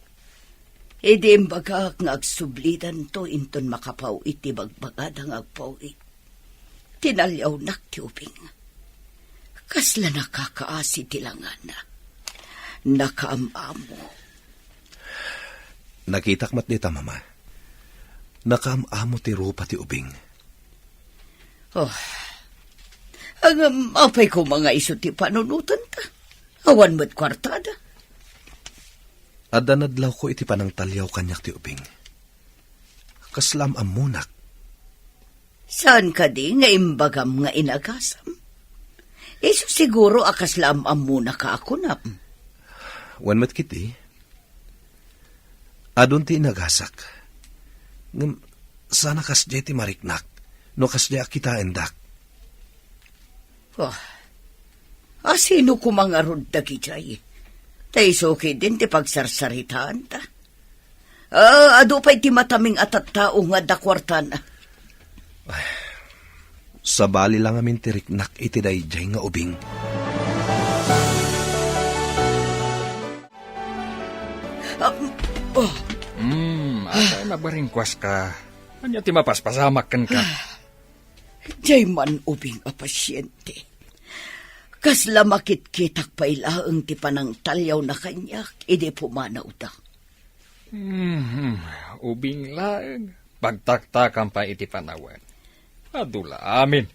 Edi imbagak nga agsublidan to inton makapaw iti bagbagadang agpawit. Tinalyaw nak ti ubing. Kasla nakakaasi tilangan na. Nakaamamo. Nakitak mat dita, mama. Nakaamamo ti rupa ti ubing. Oh, ang apay ko mga iso ti panunutan ta. Awan mo't kwartada. Adda nadlaw ko iti panang talyaw kanyak ti ubing. Kaslam amunak. Saan ka di nga imbagam nga inagasam? Iso siguro akaslam amuna ka ako na. Wan mat kiti. Adun ti inagasak. Ngam, sana kasjay ti mariknak. No kasjay kita endak. Oh, asino ko mga rudagi jay? Tayo okay din ti pagsarsaritaan ta. Ado pa'y ti mataming atat tao nga dakwartan. Sabali lang amin ti riknak iti dayjay nga ubing. Atay mabaringkwas ka. Anya ti mapaspasamak kan ka. Jay man ubing a pasyente. Kasla makit-kitak pa ilaang ti panang talyaw na kanyak, ide pumanaw da. Ubing lang. Pagtaktakan pa iti panawan. Adula amin.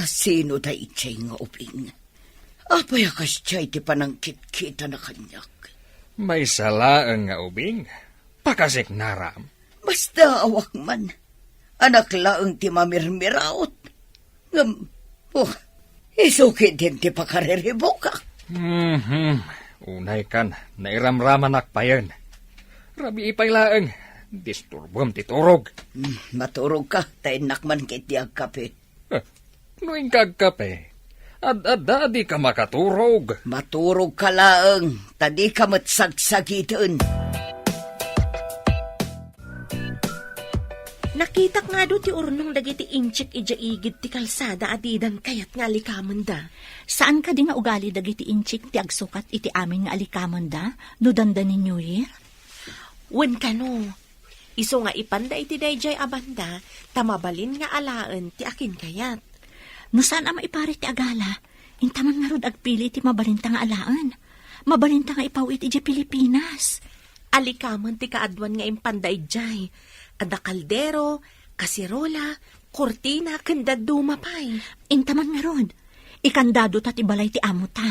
Sino da itchay nga ubing? Apay akas jay ti panang kit-kita na kanyak. May salaang nga ubing. Pakasik naram. Basta awak man. Anak laang ti mamirmiraot. Isuki din ti pakariribo ka. Unay kan, nairamraman akpayan. Rabi ipay laang. Disturbom ti turog. Maturog ka, tayo nakman kit di agkape. Nuing kagkape. Ad di ka makaturog. Maturog ka laang, tadi ka matsagsagitan. Nakitak nga do ti urnong dagiti inchik ijaigid ti kalsada adidan kayat nga alikaman da. Saan ka di nga ugali dagiti inchik ti agsukat iti amin nga alikaman da? No danda ni New Year? Wen kano. Iso nga ipanda iti dayjay abanda, tamabalin nga alaan ti akin kayat. No saan ama ipari ti agala? Intaman nga rod agpili ti mabalinta nga alaan. Mabalinta nga ipawit iti Pilipinas. Alikaman ti kaadwan nga impanda ijay. Ada kaldero, kasirola, kortina, kanda dumapay. Intaman nga rod. Ikandado ta ti balay ti amo ta.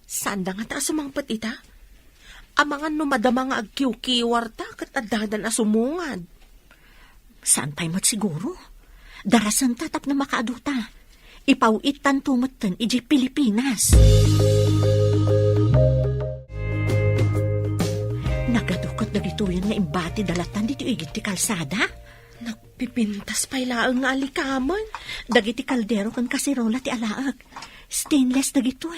Saan da nga ta sumangpat ita? Amangan no madama nga agkiw-kiwar ta kat adadan asumungad. Saan pa'y mat siguro? Darasan ta tap na makaaduta. Ipawit tan tumatan iji Pilipinas. Nagadukot dagituyan nga imbati dalatan dito igit ti kalsada. Nagpipintas pa'y laang nga alikaman. Dagiti kaldero kan kasirola ti alaag. Stainless dagito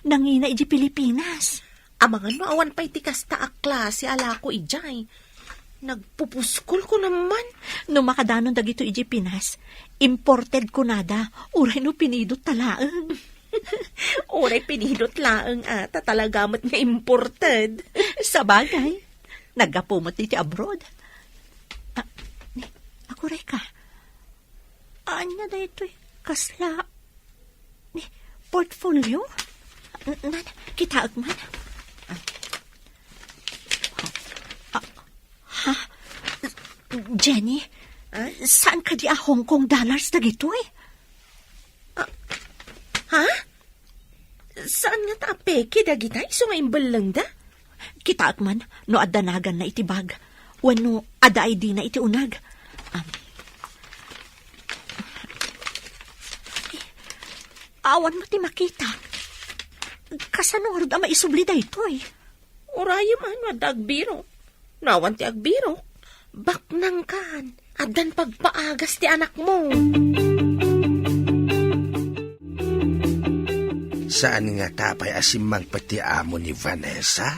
Nangina iji Pilipinas. Amangan no awan pa'y ti kasta a klase ala ko ijay. Nagpupuskol ko naman. No makadanon dagito iji Pinas, imported ko nada, uray no pinidot talaang. Uray pinidot laang ata talagamat nga imported. Sa bagay, nagapumot ti abroad. Ako reka. Anya da ito kasla. Portfolio? Kita agman. Ha? Jenny, saan ka di a Hong Kong dollars na gito Ha? Saan nga ta peke dagitay? So nga imbalang da? Kita akman, no adanagan na itibag. Wano ada ID na iti unag. Awan mo ti makita. Kasanurod ama isubli da ito Urayam ano dagbiro. Nawan ti agbiro. Baknang kan. Adan pagpaagas ti anak mo. Saan nga tapay asimang pati amo ni Vanessa?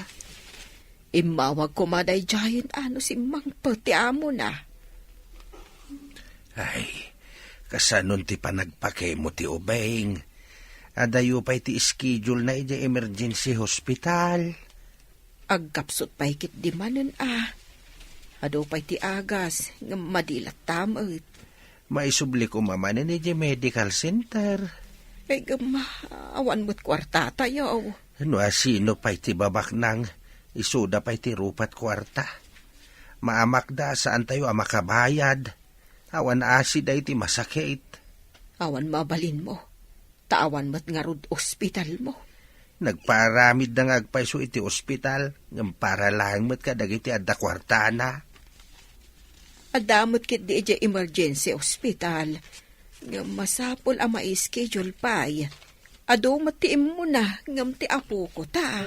Imawag ko maday giant ano si mang pati amo na. Ay, kasanon ti panagpake mo ti ubeng. Adayo pa'y ti schedule na ija emergency hospital. Agkapsot pa hikit di manen Ado pa'y ti agas, nga madilat tamot. Maisubli ko mamanin ija medical center. Ay awan mo't kwarta tayo. Ano asino pa'y ti babak nang isuda pa'y ti rupat kwarta. Maamak da saan tayo makabayad. Awan asid ay ti masakit. Awan mabalin mo. Taawan mo't nga rod ospital mo. Nagparamid na ngagpaiso iti ospital, ng para lang mo't kadagiti adda kwartana. Adamot kit di ija emergency hospital. Nga masapol ang ma-schedule pa'y. Ado matiim mo na ngam ti apo ko ta.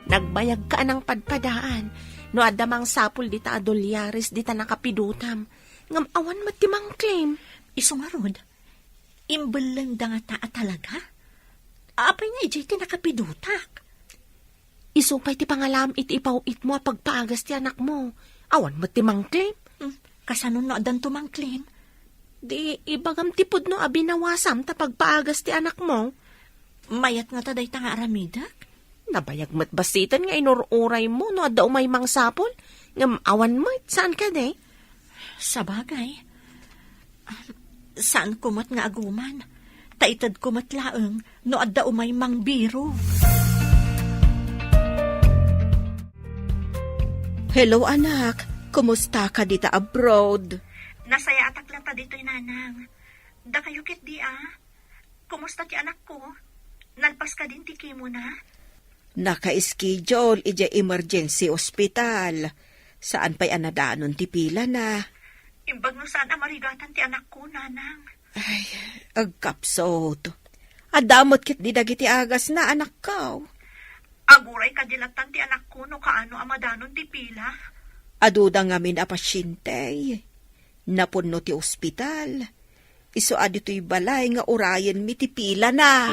Nagbayag ka ng padpadaan. No adamang sapul dita adolyares dita nakapidutam. Ngam awan matimang claim. Iso nga rod, imbel lang da nga taa talaga. Apay nga ijay ti nakapidutak. Isupay ti pangalam iti ipawit mo pagpaagas ti anak mo. Awan matimang claim. Kasano no adan tumang claim? Di ibagam tipod no abinawasam ta pagpaagas ti anak mo. Mayat nga taday ta nga aramidak. Nabayag mat basitan nga inururay mo no adda umay mang sapol. Ngam awan mo saan ka de? Sa bagay. Saan kumat nga aguman? Taitad kumat laeng no adda umay mang biro. Hello anak, kumusta ka dita abroad? Nasaya atak lang ta dito'y nanang. Da kayo kit di Kumusta ti anak ko? Nalpas ka din ti kimo na? Naka-schedule ija emergency hospital. Saan pa'y anadanon ti pila na? Imbag no saan amarigatan ti anak ko, nanang. Ay, agkapsot. Adamot kit di dagiti agas na anak ko. Aguray kadilatan ti anak ko no kaano amadanon ti pila. Aduda ngamin a pasyente. Napunno ti ospital. Iso adito'y balay nga urayan mi ti pila na.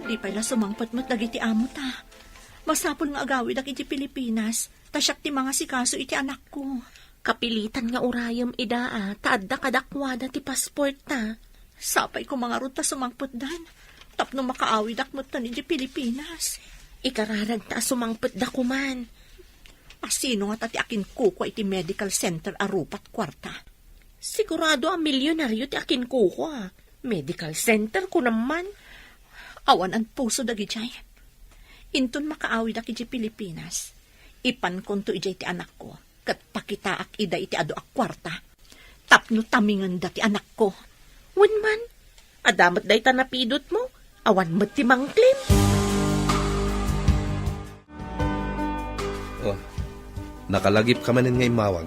Di pala sumangpat mo't dagiti amo ta. Masapol nga agawid ak iti Pilipinas. Tasyak ti mga sikaso iti anak ko. Kapilitan nga urayam idaa, taadda kadakwada ti passport ta. Sapay ko mga ruta sumangpot dan. Tapno makaawid ak mo't iti Pilipinas. Ikararag ta sumangpot da kuman. Asino nga tati akin kuko iti medical center arupat kwarta. Sigurado ang milyonaryo ti akin kuko Medical center ko naman. Awan ang puso dagi jay. Inton makaawid ak iti Pilipinas. Ipan konto ijay ti anak ko. Kat pakitaak ida iti ado ak kwarta. Tapno tamingan dati anak ko. Winman, adamat day tanapidot mo. Awan mo ti mangklim. Oh, nakalagip ka manin ngay mawag.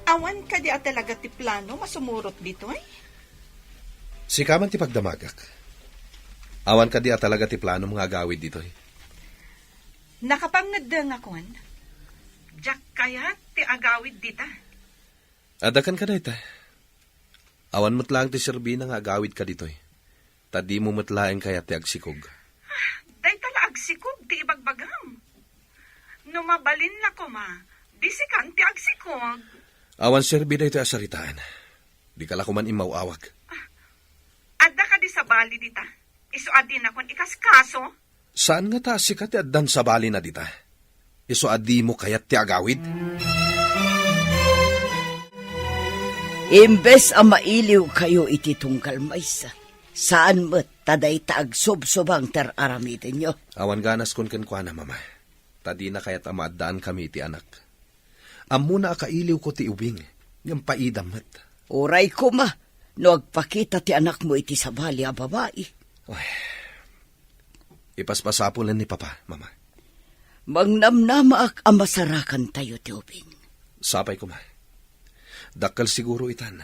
Awan ka di talaga ti plano masumurot dito Si kaman ti pagdamagak. Awan ka di talaga ti plano mga agawid dito Nakapangad nga kon. Jack kaya ti agawid dita. Adakan ka na ita. Awan mo't lang ti Serbina nga agawid ka dito Tadi mo matlaeng kaya ti agsikog. Day tala agsikog ti ibagbagam. Numabalin na ko disikan ti agsikog. Awan Serbina ito asaritaan. Di ka la kuman imawawag. Adda ka di sa bali dita. Iso adi na kon ikaskaso. Saan nga ta sikat ti addan sa bali na dita? Iso adi mo kayat ti agawid? Imbes ang mailiw kayo iti tungkal maysa. Saan mo't taday taag sob-sobang ter-aramitin nyo? Awan ganas kun kenkwa na mama. Tadi na kayat amadaan kami ti anak. Amo na akailiw ko ti ubing. Ngam paidamat. Uray ko ma, no agpakita ti anak mo iti sa bali a babae. Ay, ipaspasapulan ni papa, mama. Mangnamnamaak ang masarakan tayo ti ubing. Sapay ko ma. Dakal siguro itan.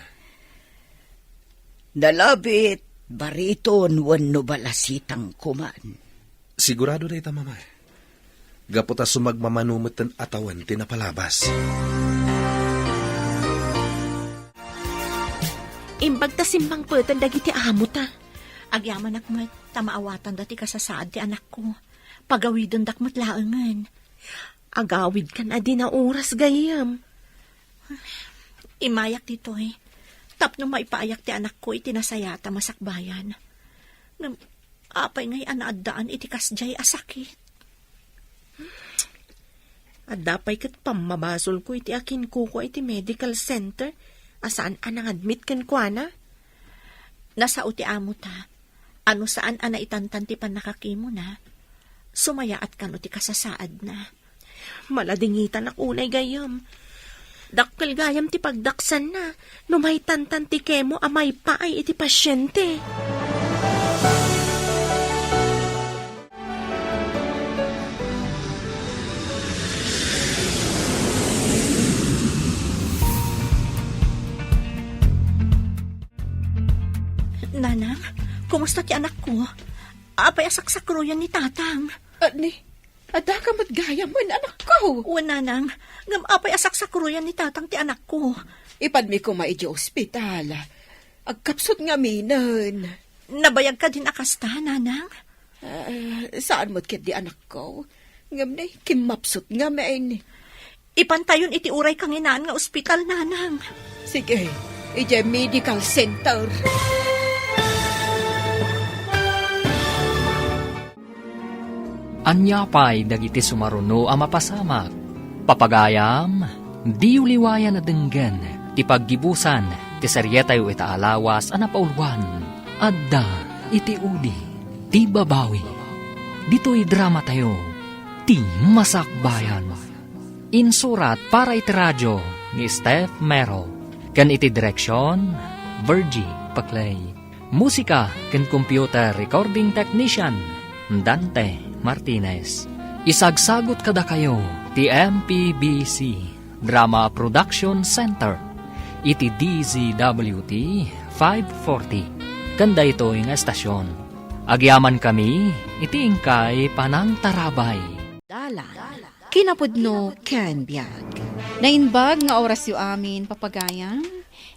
Nalabit, bariton, wano balasitang kuman. Sigurado na ita, mama. Gaputa sumagmamanumot ng atawan tinapalabas. Imbag ta simbang putan dagiti amo ta. Agyaman akmat tamaawatan dati kasasaad ti anak ko. Pagawidon dakmat laengan. Agawid ka na din na oras gayam. Imayak dito eh. Tapno maipayak ti anak ko iti nasayata masakbayan. Ngam, apay ngay anaadaan iti kasjay asakit. At dapay kat pamabasol ko iti akin kuko iti medical center. Asaan anang admit kan kwa na? Nasa uti amo ta. Ano saan ana itantanti pan nakakimo na. Sumayaat kan uti kasasaad na. Maladingitan ak unay gayam. Dakkel gayam ti pagdaksan na. No may tantan ti kemo amay paay iti pasyente. Nanang, kumusta ti anak ko? Apay asaksakruyan ni tatang. Ani, ada ka matgaya mo anak ko. O nanang, ngam apay asaksakruyan ni tatang ti anak ko. Ipadmi ko maidyo ospital. Agkapsot nga minan. Nabayag ka din akasta, nanang? Saan mo't ket di anak ko? Ngam na, kimapsot nga main. Ipantayon iti uray kang inaan nga ospital, nanang. Sige, ije medical center. Anyapay dagiti sumaruno a mapasamak. Papagayam, di uliwayan na denggen, ti paggibusan, ti serye tayo itaalawas a napaulwan. Adda, iti udi, ti babawi. Dito'y drama tayo, ti masakbayan. Insurat para iti radyo ni Steph Mero. Kan iti direksyon, Virgie Paclay. Musika kan computer recording technician, Dante Martinez. Isagsagot kada kayo ti MPBC Drama Production Center iti DZWT 540 kanda ito nga estasyon. Agyaman kami iti ingkay panang tarabay. Kinapudno ken biag. Nainbag nga oras yu amin papagayam.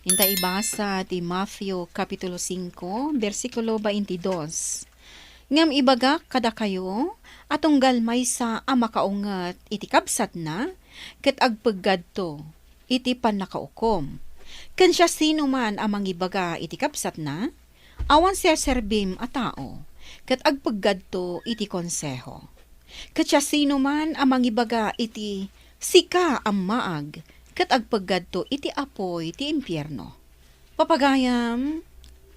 Inta ibasa ti Matthew Kapitulo 5, versikulo 22. Ngam ibagak kada kayo, atong galmay sa amakaungat iti kabsat na, ket agpaggadto, iti panakaukom. Ken siya sino man amang ibaga iti kabsat na, awan siya serbim a tao, ket agpaggadto iti konseho. Ket siya sino man amang ibaga iti sika ang maag, ket agpaggadto iti apoy ti impyerno. Papagayam,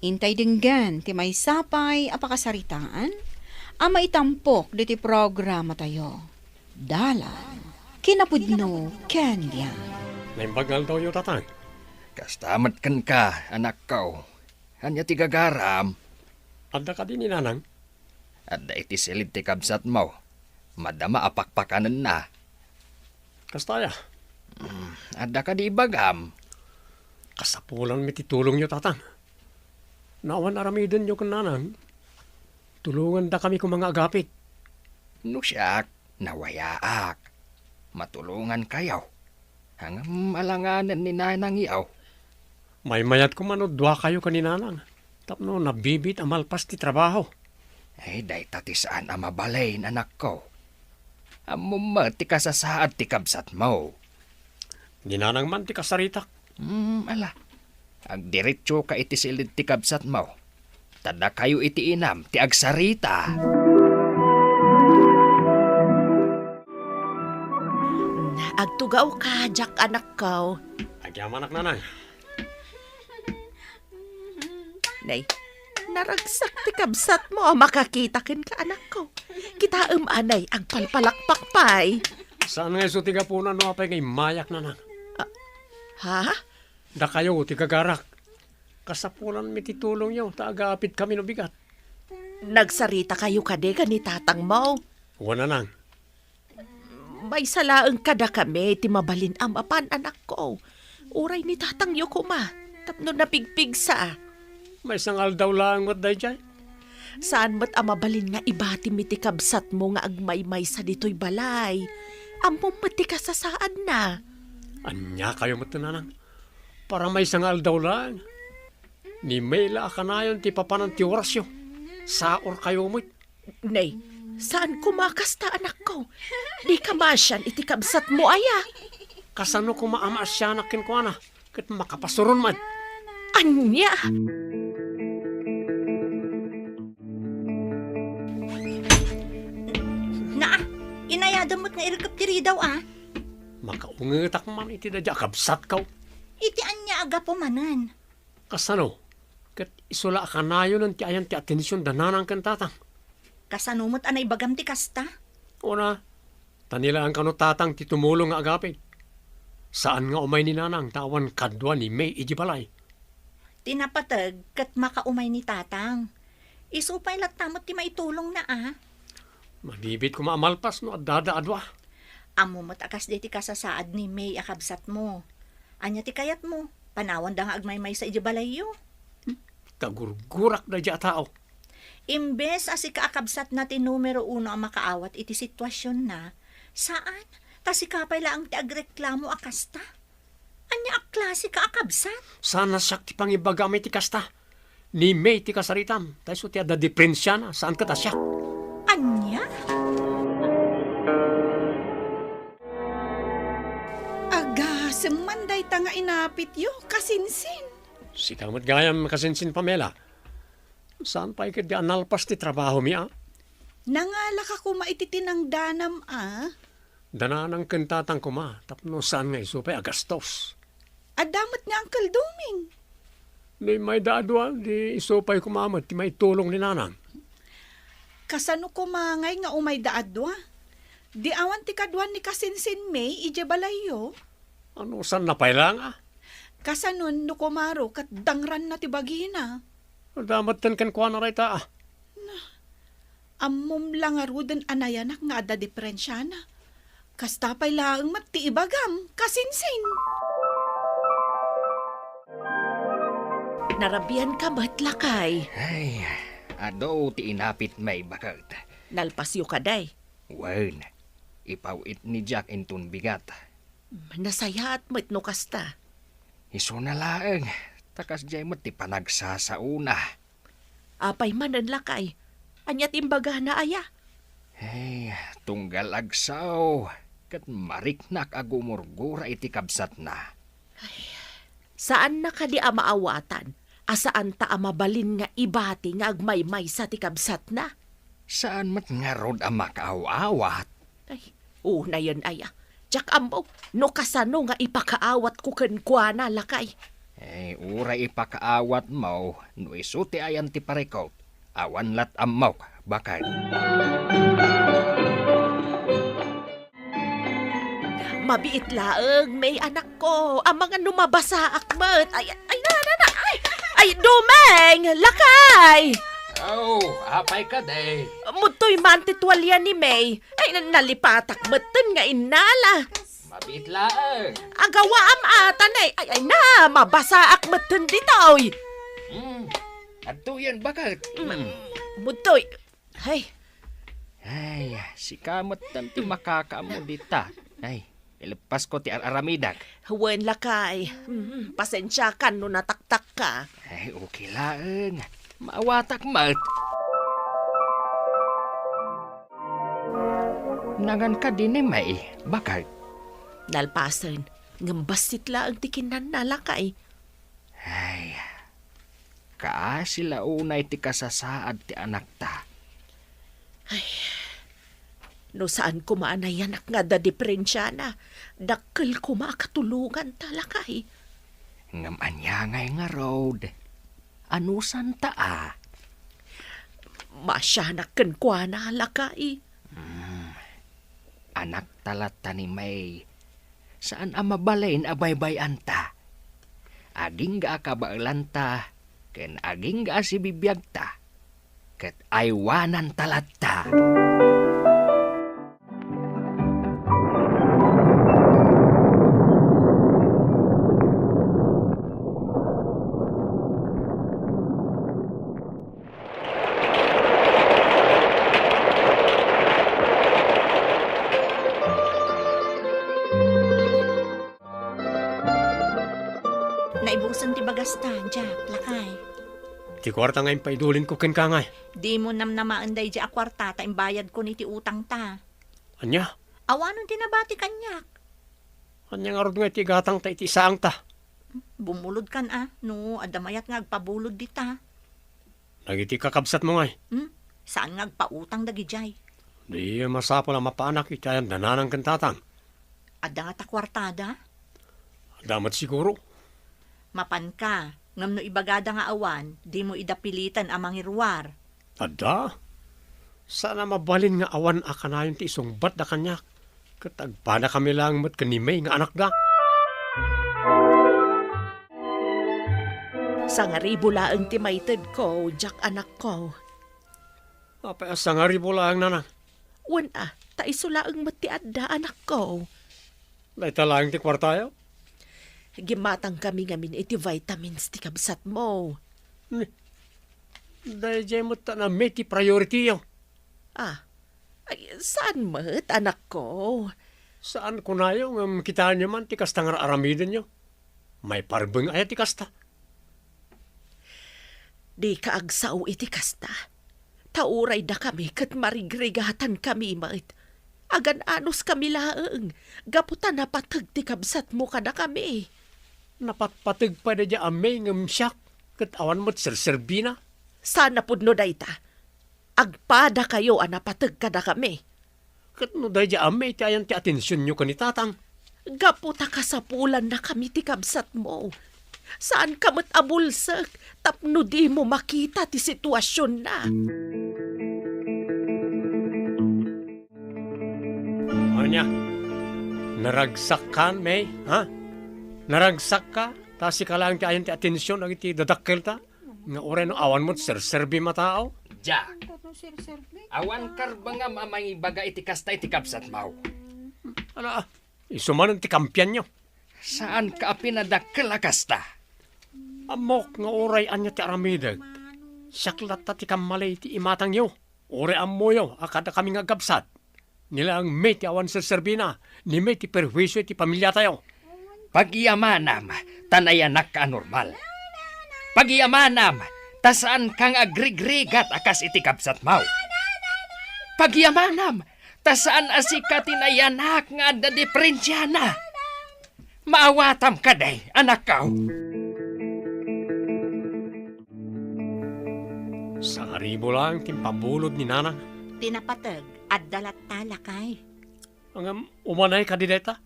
intay dinggan ti may sapay apakasaritaan, ama itampok diti programa tayo. Dalan, kinapudno, kanya. Naimbagal daw yung tatang. Kastamat kan ka, anak ko. Hanya ti gagaram. Adda ka din ni nanang. Adda iti silid ti kabsat mo. Madama apakpakanan na. Kastaya. Adda ka di ibagam. Kasapulan mi titulong nyo tatang. Nawan aramidon nyo kan nanang. Tulungan da kami kung mga agapit. Nusyak, nawayaak. Matulungan kayaw. Hangam alanganan ni nanang iyaw. May mayat ko manudwa kayo kaninanang. Tapno nabibit amalpas ti trabaho. Ay, day tatisaan ang mabalain, anak ko. Amuma ti kasasaad ti kabsat mo. Ninanang man ti kasaritak. Ala. Ang diretsyo ka iti silid ti kabsat mo. Tada kayo iti inam ti agsarita. Agtugaw ka, Jack anak ko. Agyaman anak nanang. Nay, naragsak ti kabsat mo, makakita kin ka anak ko. Kita anay, agpalpalakpak pay. Saan nga iso tiga punan no apay ngay mayak nanang? Ha? Da kayo tiga garak. Kasapulan mi titulong nyo, taagapit kami no bigat. Nagsarita kayo kade ni tatang mo. Wala nang. May salaang kada kami, ti mabalin amapan anak ko. Uray ni tatang yo kuma, tapno napigpig sa. May sangal daw lang mat day jay. Saan mo't amabalin nga ibati mi ti kabsat mo nga agmaymay sa dito'y balay. Among mati ka sa saan na. Anya kayo mat nanang. Para may sangal daw lang. Ni Mela kanayon ti papanan ti orasyo. Saor kayo mo't. Nay, Saan kumakasta anak ko? Di ka masyan iti kabsat mo aya. Kasano ko maama siya nakin ko na, kat makapasuron man. Anya? Na, inayada mo't nga irikap diri daw Makaungetak man iti dadya, kabsat kaw. Iti anya aga pumanan. Kasano? Kat isula ka na yun ang ti ayan ti atensyon dananang kan tatang. Kasanumot anay bagam ti kasta. Una, tanila ang kanutatang ti tumulong nga agapit. Saan nga umay ni nanang tawan kadwa ni May ijibalay. Tinapatag kat makaumay ni tatang. Isupay latamot ti maitulong na Mabibit ko maamalpas no at dadaadwa. Amo matakas di ti kasasaad ni May akabsat mo. Anya ti kayat mo. Panawan da nga agmay-may sa ijibalayo. Kagurgurak na dya tao. Imbes asi kaakabsat na ti numero 1 ang makaawat iti sitwasyon na, saan? Tasikapay lang ti agreklamo akasta? Anya ak klase kaakabsat? Sana siya ti pangibagami ti kasta. Ni May ti kasaritam. Tayo so ti ada diferensya na. Saan ka ta siya? Anya? Aga, semanday ta nga inapit yo, kasinsin. Si kamot gayam kasinsin Pamela. Saan pa ikit di analpas ti trabaho mi Nangala ka kuma ititinang danam Dananang kentatang kuma. Tapno saan nga isupay agastos. Adamot ni Uncle Duming. Di may daadwa. Di isupay kumamat. Di may tulong ni nanang. Kasano kumangay nga umay daadwa? Di awan ti kadwan ni kasinsin May ijabalayo. Ano saan napailang Kasanon no kumaro kat dangran na ti bagina. Damat tan kan kuha na ray ta Ammom lang arudan anayanak nga ada diferensya na. Kastapay lang mat ti ibagam, kasinsin. Narabian ka ba't lakay? Ay, ado ti inapit may bakat. Nalpasyo ka day. Wen, ipawit ni Jack intun bigat. Nasaya at mo't no kasta. Iso na laeng, takas jay mo ti panagsa sa una. Apay manan lakay. Anyat imbaga na aya. Hey, tunggal agsaw. Kat mariknak agumurgura iti kabsat na. Saan na ka di maawatan? Asaan ta mabalin nga ibati nga agmaymay sa tikabsat na? Saan mat nga rod ang makaaw-awat? Ay, na yan aya. Jack ambo, no kasano nga ipakaawat ko kenkwana lakay. Eh, ura ipakaawat mo, no isuti ayan ti parekot. Awan lat amaw, bakal. Mabiit laeng, may anak ko. Ang mga numabasa akmat. Ay, Dumeng! Lakay! Oh, apay ka day. Mutoy man titwalya ni May. Ay, nalipatak matan nga inala. Mabit laeng. Agawa atan ay na, mabasa akmatan ditoy. Ato yan, bakal. Mutoy. Ay, si kamot tanti makakaamo dita. Ay, ilipas ko ti aramidak. huwen lakay. Pasensya ka no nataktak ka. Ay, okay laeng. Maawatak mat. Nangan ka din eh, May. Bakal. Nalpasan, ngambasit la ang tikinan na lakay. Ay, sila unay ti kasasaad ti anak ta. No saan ko maanayanak nga da diferensya na, dakkel ko makatulungan talakay. Ngam anyangay nga road. Anusan ta Masyanak ken kwa na lakay. Anak talata ni May. Saan ang mabalain abaybayan ta? Aging ga kabailan ta, ken aging ga si bibiyag ta. Ket aywanan talata. Naibusan ti bagastan, Jack, lakay. Iti kwarta ngayon paidulin ko ken ka ngay. Di mo namnamaanday di akwarta ta imbayad ko ni ti utang ta. Anya? Awanon tinabati kanyak. Anya nga rod nga iti gatang ta iti saang ta. Bumulod kan no, adamayat nga agpabulod dita. Nagiti kakabsat mo ngay. Saan nga agpautang dagijay? Di masapo na mapaanak itayan dananang kantatang. Ada nga ta kwartada? Damat siguro. Mapan ka, ngam no ibagada nga awan, di mo idapilitan amang irwar. Ada? Sana mabalin nga awan akanayon ti isong bat da kanyak. Katagpada kami lang mat kanimay nga anak da. Sa nga ribulaan ti maited ko, Jack anak ko. Apayasa nga ribola ang nanang. Wala, ta isulaang mati adda anak ko. Laita lang ti kwartayo. Gimatang kami ngamin iti vitamins ti kabsat mo. Dahil dyan mo ta na may ti priority yo. Ay, saan mat, anak ko? Saan ko na yo nga makitaan nyo man ti kasta nga aramidin nyo. May parbeng ay ti kasta. Di ka agsaw iti kasta. Tauray da kami kat marigrigatan kami mat. Agan anos kami laeng. Gaputan na patag ti kabsat mo kada kami. Napatpatag pa na dya amay ngam siyak. Kat awan mo't serserbina. Sana pudno dayta. Agpada kayo anapatag kada kami. Kat no day dya amay ti ayan ti atensyon nyo kanitatang. Gaputa ka sa pulan na kami ti kabsat mo. Saan ka mat abulsak? Tapno di mo makita ti sitwasyon na. Ano niya? Naragsak kan, May? Ha? Naragsak ka? Tasi ka lang ti ayan ti atensyon ag iti dadakkel ta? Nga oray no awan mo't serserbi matao? Jack, awan karbanga mamay baga iti kasta iti kapsat mau. Ala, isumanan ti kampiyan nyo. Saan ka pinadakkel a kasta? Amok nga oray anya ti aramidag. Saklat ta ti kamalay ti imatang yo. Oray ammo yo, akada kami nga gabsat. Nila ang may ti awan serserbina, ni may ti perwisyo ti pamilya tayo. Pag-iamanam, tanayanak ka normal. Pag-iamanam, tasaan kang agrigrigat akas iti kapsat mau. Pag-iamanam, tasaan asika tinayanak nga da diferensyana. Maawatam ka day, anak kao. Sa karibo lang timpabulod ni nanang. Tinapatag at dalat talakay. Ang umanay ka dideta.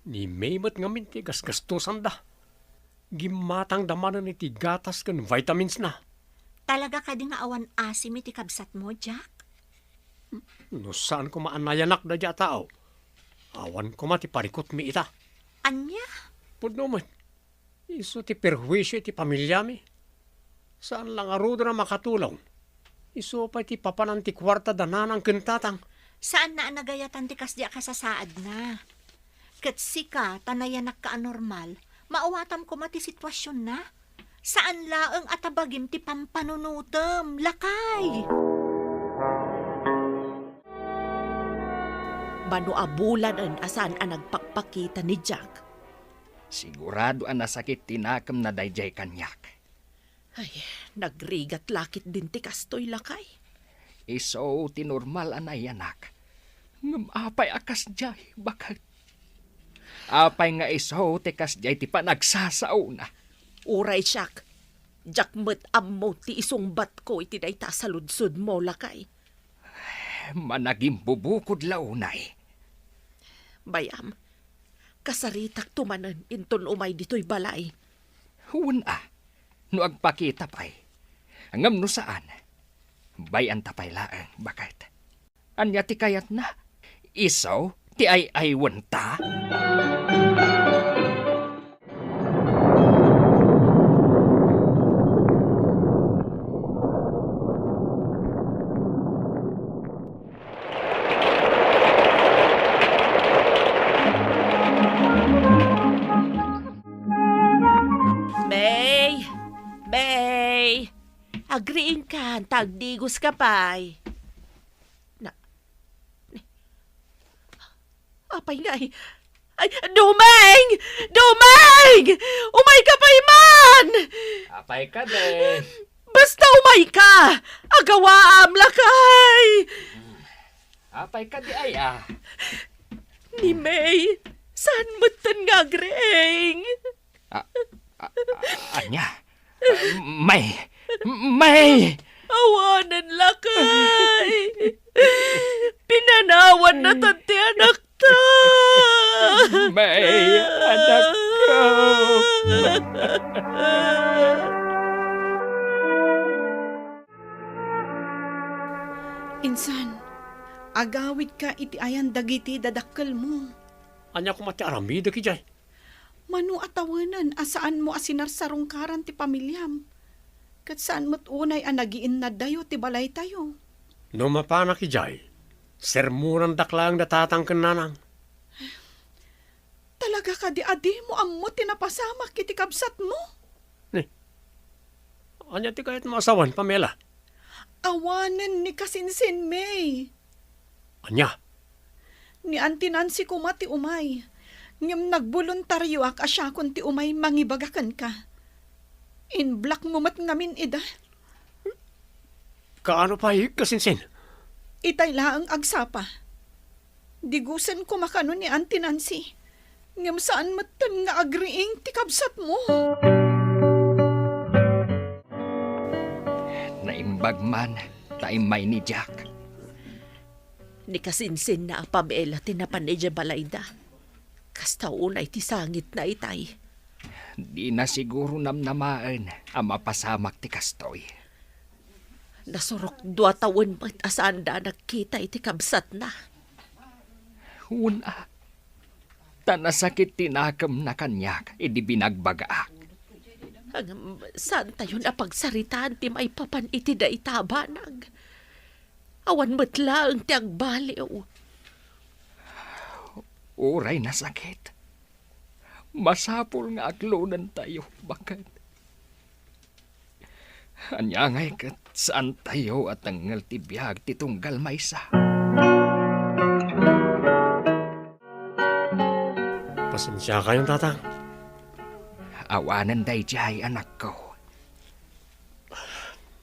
Ni Maymat ngamin ti gasgastusan da. Gimatang damanan iti gatas kan vitamins na. Talaga ka di nga awan asim iti kabsat mo, Jack? No saan ko maanayanak da dya tao. Awan ko mati parikot mi ita. Anya? Pudno man. Iso ti perwisyo iti pamilya mi. Saan lang arudo na makatulong. Iso pa ti papanan ti kwarta dananang kentatang. Saan na nagayatan ti kasdi ka sa saad na? Katsika, tanayanak ka anormal, maawatam ko mati sitwasyon na. Saan laeng atabagim ti pampanunutem, lakay? Bano abulan ang asan ang nagpakpakita ni Jack. Sigurado ang nasakit tinakam na dayjay kanyak. Ay, nagrigat lakit din ti kastoy lakay. Iso tinormal anay anak. Ngam apay akas jay, bakit? Apay nga iso tikas jay ti panagsasaw na. Uray siyak. Jack met ammo ti isungbat ko iti day ta sa ludsud mo lakay. Managing bubukod launay. Bayam, kasaritak tumanan inton umay dito'y balay. Una, no agpakita pa'y. Angam no saan, bayan tapay laang, bakit? Anya ti kayat na, isaw ti ay wanta. Agriin ka, tagdigos ka pa'y. Apay nga ay, Dumeng! Dumeng! Umay ka pa'y man! Apay ka din. Basta umay ka! Agawaam lakay! Apay ka di ay ah. Ni May, saan mo tan nga greng? Anya? May! Awanan lakay! Pinanawan na tanti anak ta! May, anak ko! Insan, agawid ka iti ayan dagiti dadakkel mo. Anya ko mati Aramida ki jay. Manu atawanan, asaan mo asinarsarong karan ti pamilyam. Kat saan mo't unay anagiin na dayo ti balay tayo. No mapana ki jay. Sermuran daklang datatang kenanang. Talaga ka di adi mo ammo tinapasamak kiti kabsat mo. Anya ti kahit maasawan, Pamela. Awanan ni Kasinsin May. Anya? Ni Auntie Nancy kumati umay. Ngem nagbuluntaryo ak asya kun ti umay mangibagakan ka. In black mo mat ngamin ida. Kaano pa kasinsin? Itay laang agsapa. Digusan ko makano ni Auntie Nancy. Ngem saan matan nga agriing ti kabsat mo. Naimbag man, taimay ni Jack. Ni kasinsin na Pamela tinapan ni Balayda. Kasta unay ti sangit na itay. Di na siguro namnamaan ang mapasamak ti kastoy. Nasurok 2 taon ba't asanda nagkita iti kabsat na. Una, tanasakit tinakam na kanyak, idi binagbagaak. Saan tayo napagsaritaan ti may papan iti da itabanag? Awan matla ang ti agbaliw. Uray na sakit. Masapul nga aglunan tayo, bakit? Anya ngay kat saan tayo at ang tibiyag ti tunggal maysa. Pasensya kayong tatang. Awanan day jay anak ko.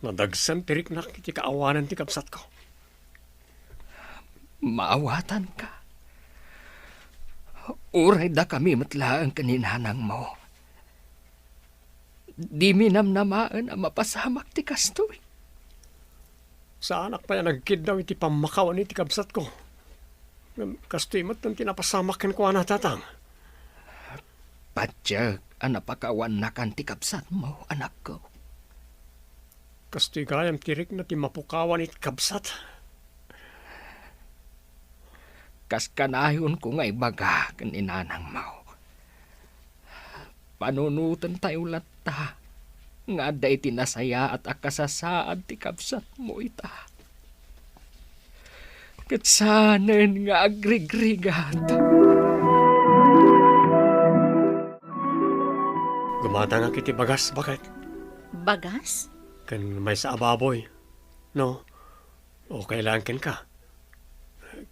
Nadagsan tirik na kiti kaawanan ti kapsat ko. Maawatan ka. Uray da kami matla ang kaninanang mo. Di minamnamaan ang mapasamak ti kastoy. Sa anak pa yan nagkidnaw iti pamakawan iti kapsat ko. Kastoy mat nang tinapasamakin ko na tatang. Padyag ang napakawan na kan ti kapsat mo, anak ko. Kastoy gayam tirik na ti mapukawan iti kapsat. Kas kanayon ko nga ibaga kaninanang mo. Panunutan tayo lata. Nga day tinasaya at akasasaad ti kapsat mo ita. Katsanan nga agrigrigat. Gumata nga kiti bagas, bakit? Bagas? Kan may sa ababoy. No? O kailangan ka.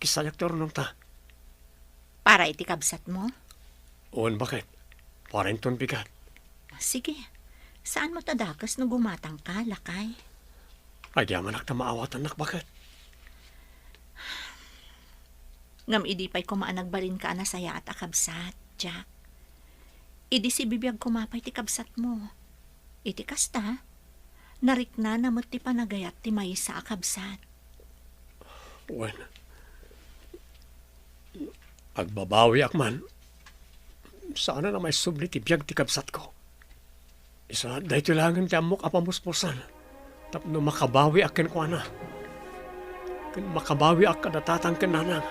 Kisayak tornong ta. Para iti kabsat mo? Oon bakit? Para inton bigat. Sige. Saan mo tadakas no gumatang ka, lakay? Ay di amanak na maawatan nak, bakit? Ngam idi pa'y kumaanagbalin ka na saya at akabsat, Jack. Idi si bibiyag kumapay ti kabsat mo. Iti kasta, narik na namot ti panagayat ti may sa akabsat. Bueno. Agbabawi akman. Sana na may subli ti biyag ti kabsat ko. Isa, dahi tulangan ti amok apamuspusan. Tapno makabawi akin ko na. Kan makabawi ak kadatatang kananang.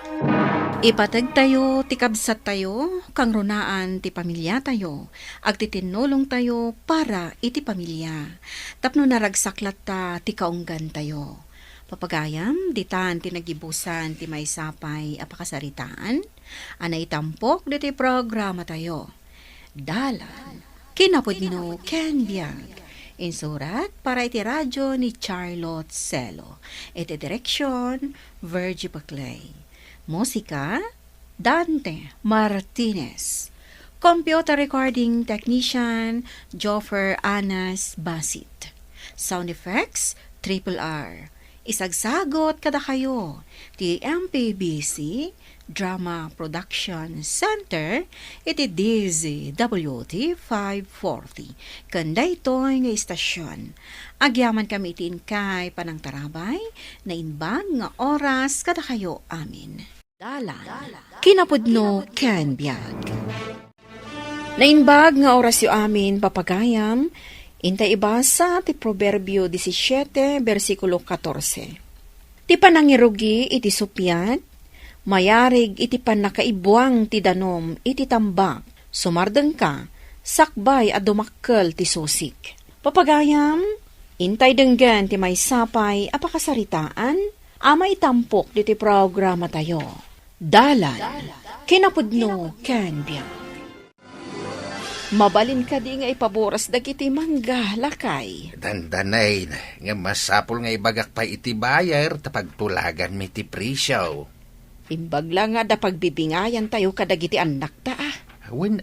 Ipatag tayo, ti kabsat tayo, kang runaan ti pamilya tayo, ag ti tinulong tayo para iti pamilya. Tapno naragsaklat ta ti kaunggan tayo. Papagayam, ditan ti nagibusan ti may sapay apakasaritaan, anay tampok di ti programa tayo. Dalan, kinapod nino Ken Biag. Insurat para iti radyo ni Charlotte Celo. Iti direksyon, Virgie Baclay. Musika, Dante Martinez. Computer Recording Technician, Joffer Anas Basit. Sound Effects, Triple R. Isagsagot kada kayo, ti MPBC Drama Production Center, iti DZWT 540. Kanda ito'y nga istasyon. Agyaman kami itin kay Panang Tarabay, na inbag nga oras kada kayo amin. Dalan, kinapudno ken biag. Nainbag nga oras yu amin papagayam, intay ibasa ti Proverbio 17, versikulo 14. Ti panangirugi iti supyat, mayarig iti panakaibuang ti danom iti tambak, sumardeng ka, sakbay a dumakkel ti susik. Papagayam, intay denggan ti may sapay a pakasaritaan, ama itampok diti programa tayo. Dalan, kinapudno ken biag. Mabalin ka di nga ipaboras dagiti mangga lakay. Dandanay, nga masapol nga ibagak pa iti bayar tapagtulagan mi ti presyo. Imbagla nga da pagbibingayan tayo kadagiti anak ta ah. Wen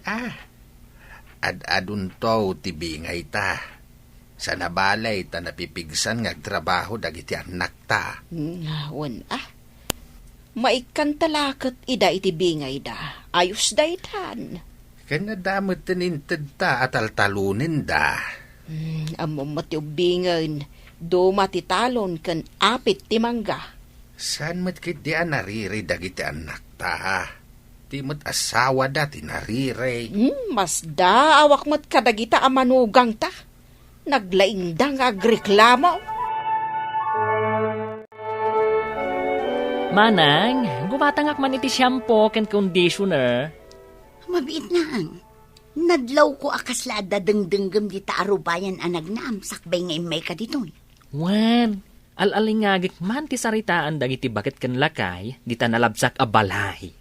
Ad-adun to ti bingay ta. Sa nabalay ta napipigsan nga trabaho dagiti anak ta. Wen Maikan talakot ida iti bingay da. Ayos da itan. Kaya damot tininted ta at altalunin da. Amo matiubingan, do matitalon kan apit ti mangga. Saan mat kit di nariri dagiti anak ta? Di mat asawa da tinariri. Mas da awak mat kadagita amanugang ta. Naglaingdang agreklamo. Manang, gumatangak man iti shampoo ken conditioner. Mabiit na ang. Nadlaw ko akaslada dengdenggam di taarubayan anagnaam sakbay nga imay ka ditoy. Wen, alalingagik man ti saritaan dagiti bakit ken lakay, di ta nalabsak a balay.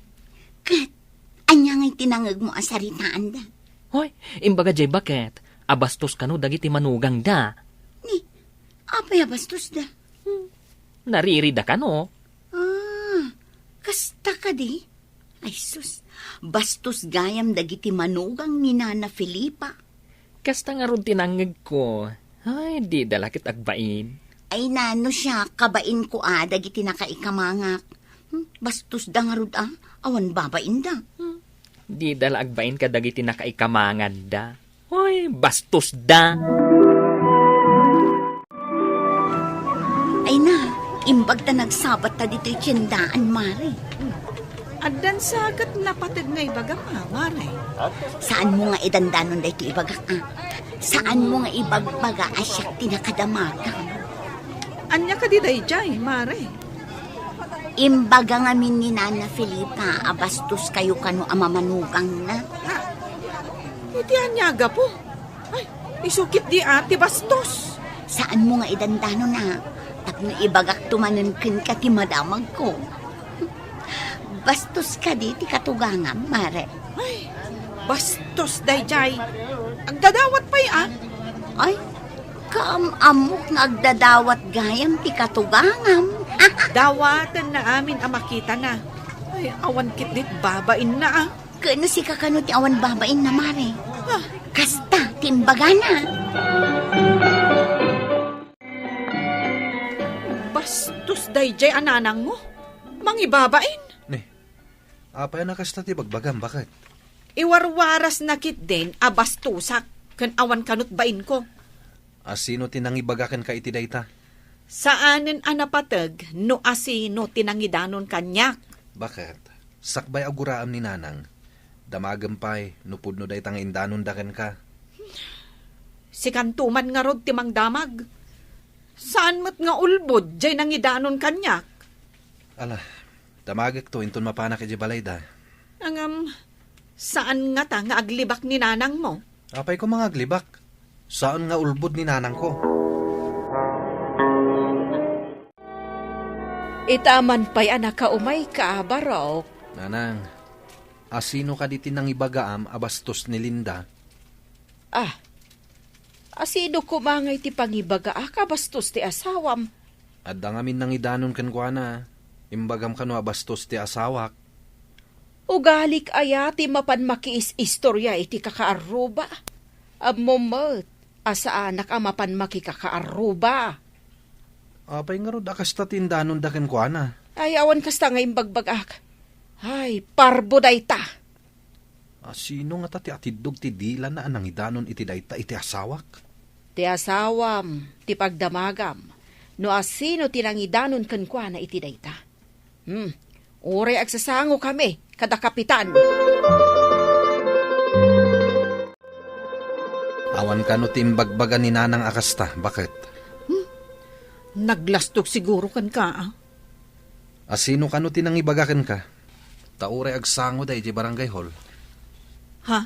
Kat, anya nga'y tinangag mo asaritaan da. Hoy, imbaga jay bakit, abastos kano dagiti manugang da. Ni, apay abastos da. Naririda kano. Kasta ka di? Ay sus, bastos gayam dagiti manugang ni Nana Filipa. Kasta nga ron tinangag ko. Ay, di dalakit agbain. Ay nano siya, kabain ko dagiti nakaikamangak. Bastos da nga rod awan babain da. Di dala agbain ka dagiti nakaikamangan da. Hoy, bastos da. Ay na, imbag ta nagsabat ta dito tiyendaan, Mari. Addan sagat napatid nga ibagak mare. Saan mo nga idandanon da ito ibagak Saan mo nga ibagbaga asyak tinakadamaga? Anya ka di dayjay, mare. Imbaga nga min ni Nana Filipa, abastos kayo kano amamanugang na. Iti anyaga po. Ay, isukit di ati bastos. Saan mo nga idandano na? Tapno ibagak tumanan ka ti madamag ko. Bastos ka di ti katugangam, Mare. Ay, bastos dayjay. Agdadawat pa'y Ay, kaamamok nga agdadawat gayam ti katugangam. Dawatan na amin makita na. Ay, awan kit dit babain na Kano si kakano ti awan babain na, Mare? Kasta, timbaga na. Bastos dayjay ananang mo. Mangibabain. Apay na kasta ti bagbagam, bakit? Iwarwaras na kit din abastusak kan awan kanut bain ko. Asino tinangibagakan ka iti dayta? Saanen anapatag no asino tinangidanon kanyak. Bakit? Sakbay aguraam ni Nanang. Damagampay, nupudno daytang indanon daken ka. Si kantuman nga rod timang damag. Saan mat nga ulbod jay nangidanon kanyak? Ala, damagak to inton mapana kay balay da. Saan nga ta nga aglibak ni nanang mo? Apay ko mga aglibak. Saan nga ulbod ni Nanang ko? Itaman pa'y anak ka umay ka, Barok. Nanang, asino ka di tinangibagaam abastos ni Linda? Asido ko mangay ti pangibaga kabastos ti asawam. Adda ngamin nang idanon kan kwa na. Imbagam ka no abastos ti asawak. Ugalik aya ti mapan makiis istorya iti kakaaruba. Abmomot, asa anak ang mapan makikakaaruba. Apay nga rod akas ta tindanon daken ko ana. Ay, awan kasta nga imbagbagak. Ay, parbo day ta. Sino nga ta ti atidog ti dila na anang idanon iti dayta iti asawak? Ti asawam, ti pagdamagam, no asino tinangidanon kankwa na iti dayta. Ure agsasango kami, kada kapitan. Awan ka no timbagbagan ni nanang akasta, bakit? Naglastok siguro kan ka. Asino ka no tinangibagakan ka? Taure agsango day di barangay hall. Ha?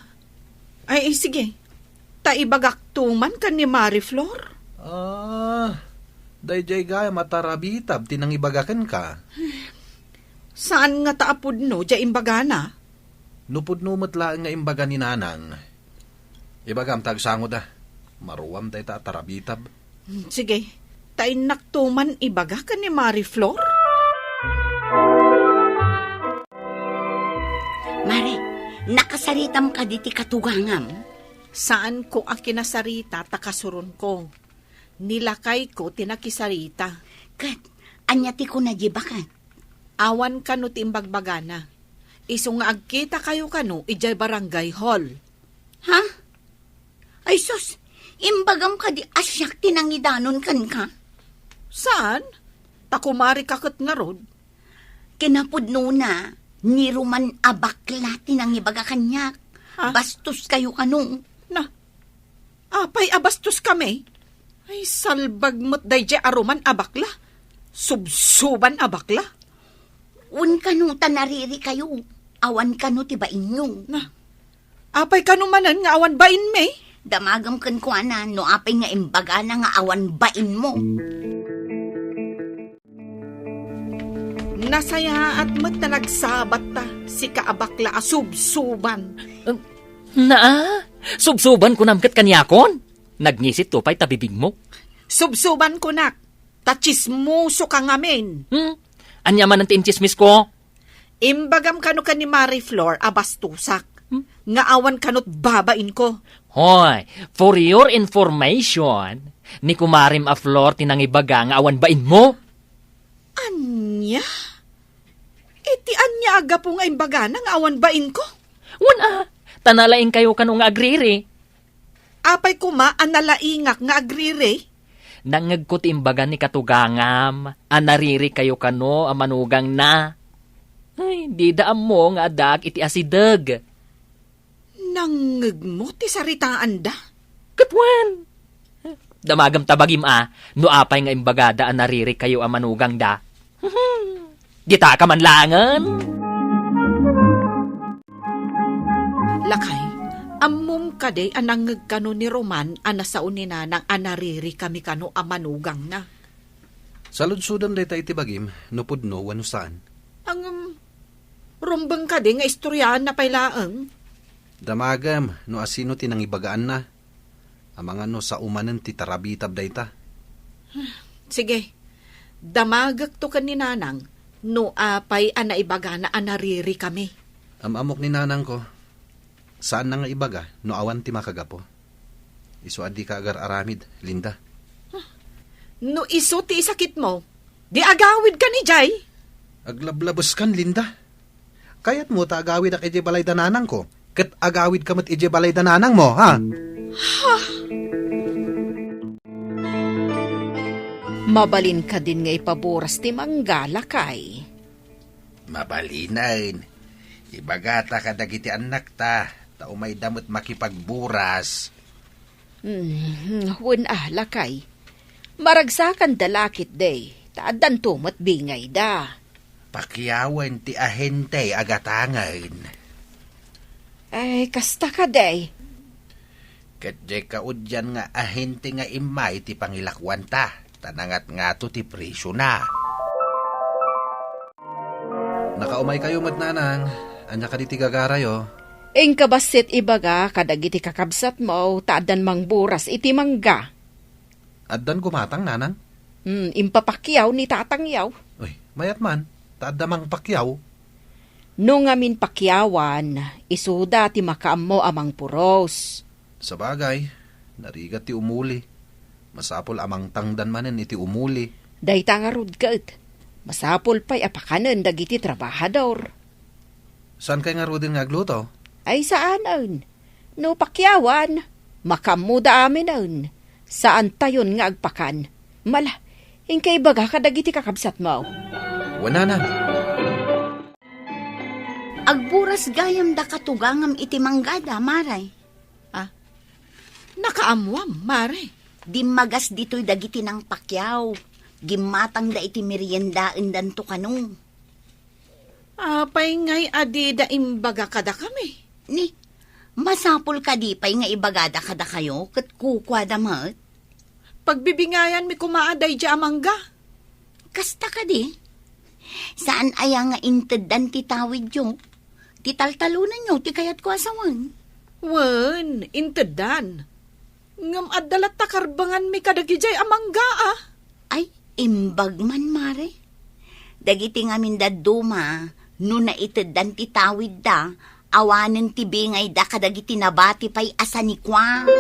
Ay, sige. Taibagak tuman kan ni Mariflor? Day gaya matarabitab tinangibagakan ka. Saan nga taapod no, dya imbagana? Nupod no matlaan nga imbaga ni nanang. Ibagam tagsango da. Maruwam day ta tarabitab. Sige. Tainak tuman ibaga kan ni Mariflor? Mare, nakasaritam ka diti katugangam. Saan ko akinasarita takasuron ko? Nilakay ko tinakisarita. Kat, anyati ko na jibakan. Awan kano timbagbagana. Iso nga agkita kayo kano ijay barangay hall. Ha? Ay sus, imbagam ka di asyak tinangidanon kan ka. Saan? Takumari kakot nga rod. Kinapudno na, ni Roman abakla tinangibaga kanyak. Ha? Bastos kayo kanong. Na, apay abastos kami. Ay salbag mo't dayjay aruman abakla. Subsuban abakla. Un kano tanariri kayo. Awan kano tiba inyo. Na, apay kanumanan nga awan bain me? Damagam kan ko ana, no apay nga imbaga na nga awan bain mo. Nasaya at mo't na nagsabat ta si kaabakla asubsuban. Subsuban ko namkat kanyakon. Nagnisit to pa'y tabibig mo. Subsuban ko nak. Tachismuso ka ngamin. Anya man ang tinchismis ko. Imbagam kano ka ni Mariflor abastusak. Nga awan kanot babain ko. Hoy, for your information, ni kumarim a Flor tinangibaga nga awan bain mo. Anya? Iti anya aga po nga imbaga nga awan bain ko? Tanalaing kayo kanong agriri. Apay kuma analaingak nga agrire. Nangagkot imbaga ni katugangam, anariri kayo kano amanugang na. Ay, di daam mo nga adag iti asideg. Nangag mo ti saritaan da? Katwan! Damagam tabagim no apay nga imbagada anariri kayo amanugang da. Gita ka man langan. Lakay, ammum kaday anangag kano ni Roman anasaon ni nanang anariri kami kano amanugang na. Saludsudan day ta iti bagim, nupudno wano saan. Ang rumbang kaday nga istoryahan na pailaang. Damagam, no asino tinangibagaan na. Amanga no sa umanan ti tarabitab day ta. Sige, damagak to kan ni nanang, no apay anaibaga na anariri kami. Amok ni nanang ko, saan na nga ibaga, no awan ti makagapo? Iso adi ka agar aramid, Linda. No iso ti isakit mo, di agawid ka ni Jay. Aglablabos kan, Linda. Kayat mo ta agawid ak ije balay dananang ko. Kat agawid ka mat ije balay dananang mo, ha? Mabalin ka din nga ipaboras ti manggalakay. Mabalinan. Ibagata ka dagiti anak ta. Tao may damot makipagburas. Wen lakay. Maragsakan dalakit day. Taadan tumat bingay da. Pakiyawan ti ahente agatangan. Ay, kasta ka day. Kadye kaudyan nga ahente nga imay ti pangilakwan ta. Tanangat nga to ti presyo na. Nakaumay kayo mat nanang. Anya ka di ti gagarayo. Ing kabasit ibaga kadagiti kakabsat mo taadan mang buras iti mangga. Addan gumatang nanang? Impapakyaw ni tatangyaw. Uy, mayat man. Taadamang pakyaw. No ngamin pakyawan, isuda ti makaammo amang puros. Sa bagay, narigat ti umuli. Masapol amang tangdan manen iti umuli. Dayta nga rod kat. Masapol pa'y apakanan dagiti trabahador. Saan kay nga rudin nga agluto? Ay saanan? No pakyawan, makamuda amin nun. Saan tayon nga agpakan? Mala, ingkay baga kadagiti kakabsat mo. Wananan. Agburas gayam da katugangam iti manggada, maray. Nakaamwam, Mare. Dimagas dito'y dagiti ng pakyaw. Gimatang da iti meriendaan danto kanong. Apay ngay adi da imbaga kada kami. Ni, masapol ka di pa'y nga ibagada kada kayo, kat kukwa damat. Pagbibingayan mi kumaaday di amangga. Kasta ka di. Saan aya nga intedan ti tawid yo? Ti taltalunan yo, ti kayat ko asawan. Wen, intedan. Ngam adalat takarbangan mi kadagijay amangga Ay, imbag man, Mare. Dagiti nga mindaduma, no naitedan ti tawid da, awanen ti bingay da kadagiti nabati pa'y asanikwa.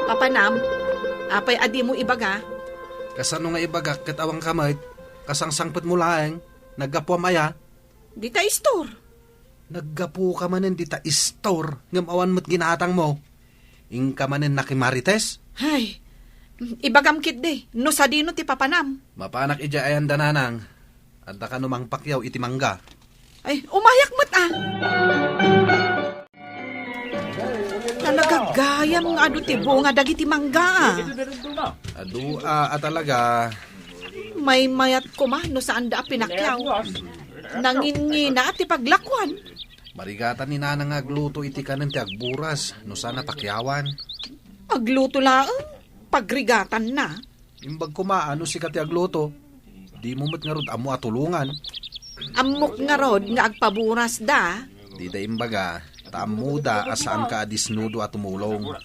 Papanam, apay adi mo ibaga. Kasano nga ibagak kat awang kamay, kasangsangpet mo laeng, naggapuam aya. Di ta istor. Naggapu ka manen di ta istor, ngam awan mo't ginatang mo. Ing ka manen nakimarites. Hay, ibagam kit de, no sa dino ti papanam. Mapanak ija ayan dananang, anda ka numang pakyaw iti mangga. Ay, umayak mo't Nagagayam nga adu ti bunga dagiti mangga Adu talaga. May mayat ko no saan da pinakyaw. Nangingina at ipaglakwan. Marigatan ni nanang agluto iti kanen ti agburas, no sana pakyawan. Agluto laang, pagrigatan na. Imbag kumaano si kati agluto, di mo mo't nga rod amo atulungan. Amok nga rod nga agpaburas da. Di da imbaga, taamuda asaan ka adisnudo at tumulong.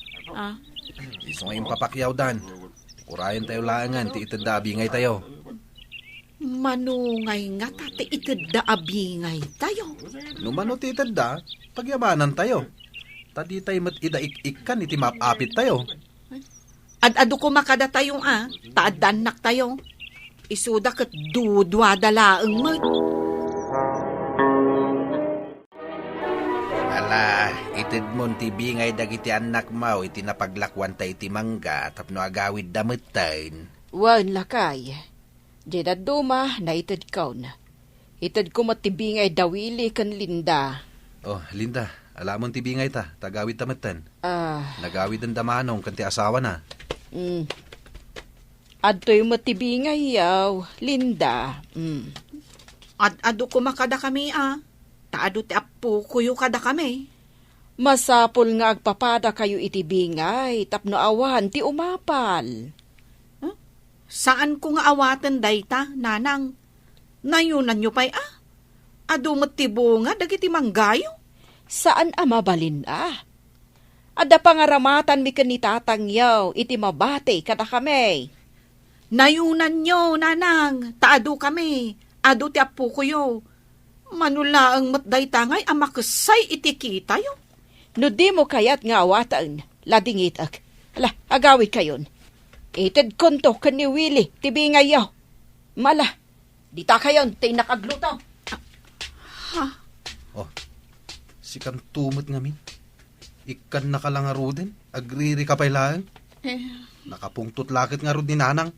Di so ngayon papakyaw dan. Kurayan tayo laangan, ti itadabingay tayo. Manungay nga tate itadabingay tayo. Numano ti itada, pagyamanan tayo. Tadi tayo mat idaik-ikan iti mapapit tayo. Ad-ado ko makada tayong taadanak tayo. Isuda kat dudwa dalaang mat. Ala, itid mon ti bingay dagiti anak mo iti napaglakwan ta iti mangga tapno agawid dametain. Wan lakay. Jedad duma na itad kaw na. Itad ko matibingay dawili kan Linda. Oh, Linda, alamon ti bingay ta, tagawid tametan. Nagawid ang damanong kanti asawa na. Adto'y matibingay yaw, Linda. Ad-ado ko makada kami Taado ti apo kuyo kada kami. Masapol nga agpapada kayo itibingay, tapno awan ti umapal. Saan ko nga awatan dayta, nanang? Nayunan nyo pa'y Ado matibo nga dagiti manggayo? Saan mabalin Ada pangaramatan mi kanitatang yaw, iti mabate kada kami. Nayunan nyo, nanang, taado kami, ado ti apo kuyo. Manula ang matdayta ngay amakasay iti kita yo. No di mo kayat nga awatan, ladingit Ala, agawid kayon. Ited konto kan ni Willie, tibingay yaw. Mala, di ta kayon, tay nakagluto. Oh, si kan tumot ngamin. Ikan nakalangaro din, agriri ka pailaan. Nakapungtot lakit nga ro ni nanang.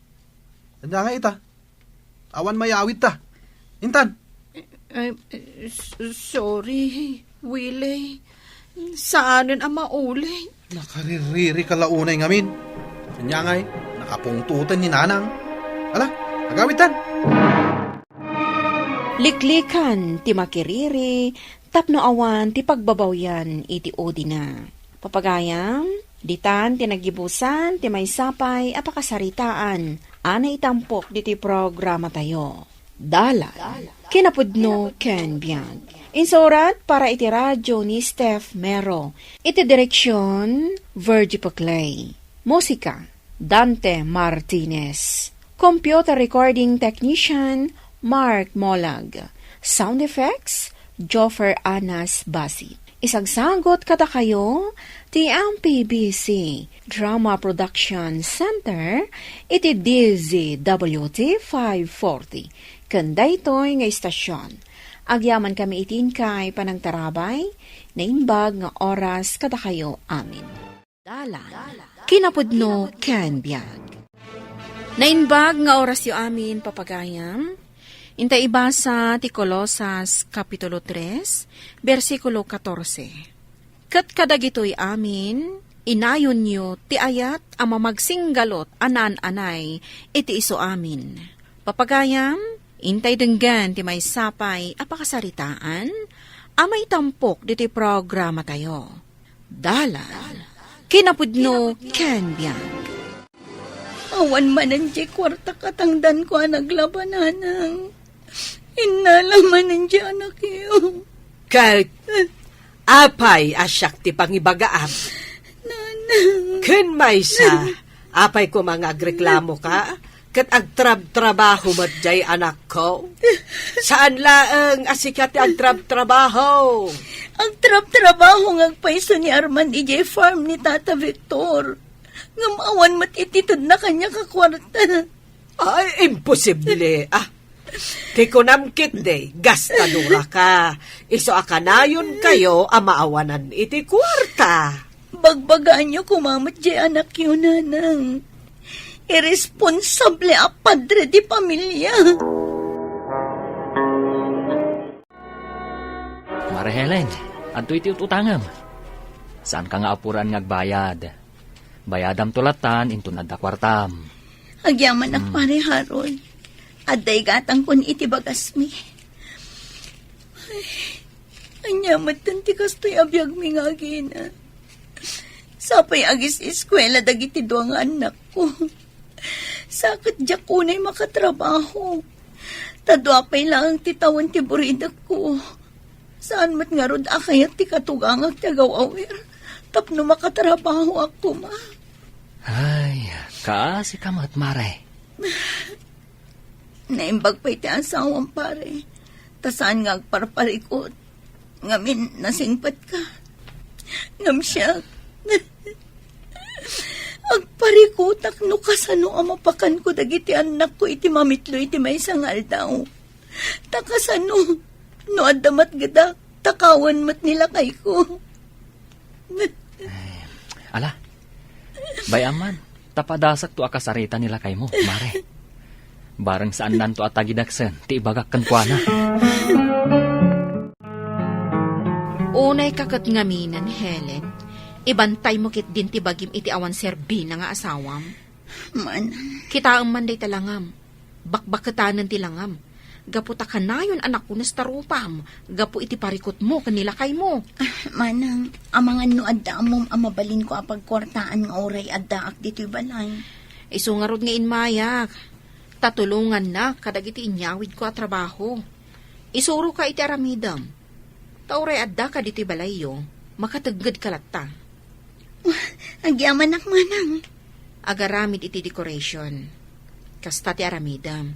Tanda nga ita, awan mayawid ta. Intan. Sorry, Willie. Saanan ang mauli? Nakaririri ka launay ngamin. Kanya nga'y, nakapungtutan ni nanang. Ala, agawitan. Liklikan, ti makiriri, tapno awan, ti pagbabawyan, iti odi na. Papagayam, ditan, ti nagibusan, ti may sapay, apakasaritaan, ana itampok, diti programa tayo. Dala, kinapudno ken biyag. Insurat para iti radyo ni Steph Mero. Iti direksyon, Virgie Paclay. Musika, Dante Martinez. Computer recording technician, Mark Molag. Sound effects, Joffer Anas Basit. Isagsagot kada kayo, ti MPBC Drama Production Center, iti DZWT 540. Kanda ito'y nga istasyon. Agyaman kami itin kay panangtarabay, na imbag nga oras kada kayo amin. Dalan, kinapudno ken biag. Nainbag nga oras yu amin papagayam, inta ibasa ti Colosas Kapitulo 3, versikulo 14. Kat kadagitoy amin, inayon nyo ti ayat ang mamagsinggalot anan-anay iti iso amin. Papagayam, intay denggan ti may sapay apakasaritaan, amay tampok diti programa tayo. Dalan, kinapudno ken biag. Awan manan di kwarta katangdan ko naglabananang. Inalaman nandiyo anak iyo. Kahit apay asyak ti pangibagaam. Nanang. Ken maysa, apay ko mga agreklamo ka, kat agtrab-trabaho mat jay anak ko. Saan laeng asikat ti agtrab-trabaho? Agtrab-trabaho ngagpaiso ni Arman ijay farm ni Tata Victor. Ngamawan mat ititod na kanya kakwarta. Ay, imposible. Ti kunamkit de, gastadura ka. Iso akanayon kayo amaawanan iti kwarta. Bagbagaan niyo kumamat di anak yun, nanang. Irresponsable a padre di pamilya. Mare Helen, adto iti utangam. Saan ka nga apuran ngagbayad? Bayadam tulatan into nadda kwartam. Agyaman ak pare Harold. Aday gatang kun iti bagas mi. Ay, anyamat ti kastoy abiyag mi nga gina. Sapay agis eskwela dagiti duwa nga anak ko. Sakit diya kunay makatrabaho. Tadwa pa'y lang titawan ti buridak ko. Saan mat nga rod akayat ti katugangag ti agaw-awir. Tapno makatrabaho ako, ma. Ay, kaasi ka mat, mare. Naimbag pa iti asawang pare. Tasaan nga agparparikot. Ngamin nasingpat ka. Ngam siya. Agparikotak no kasano amapakan ko dagiti anak ko iti mamitlo iti may sangal daw. Takasano no adamat gada takawan mat nila kay ko. Ala, bayaman, tapadasak to akasarita nila kay mo, mare. Barang saan nanto at tagidaksen, ti ibagak kankwana. Unay kakat ngaminan, Helen. Ibantay mo kit din ti bagim iti awan serbina nga asawam. Man. Kita ang manday talangam. Bakbakatanan ti langam. Gapu ta kanayon anak ko nastarupam. Gapu iti parikot mo kanila kay mo. Manang, amangan no adda amom amabalin ko apagkwartaan nga oray adda ak dito'y balay. Isungarod nga inmayak. Tatulungan na kadagiti inyawid ko at trabaho. Isuro ka iti aramidam. Tauray adda ka dito'y balayo. Makatagad kalata. Agyaman ak manang. Agaramid iti decoration. Kasta ti aramidam.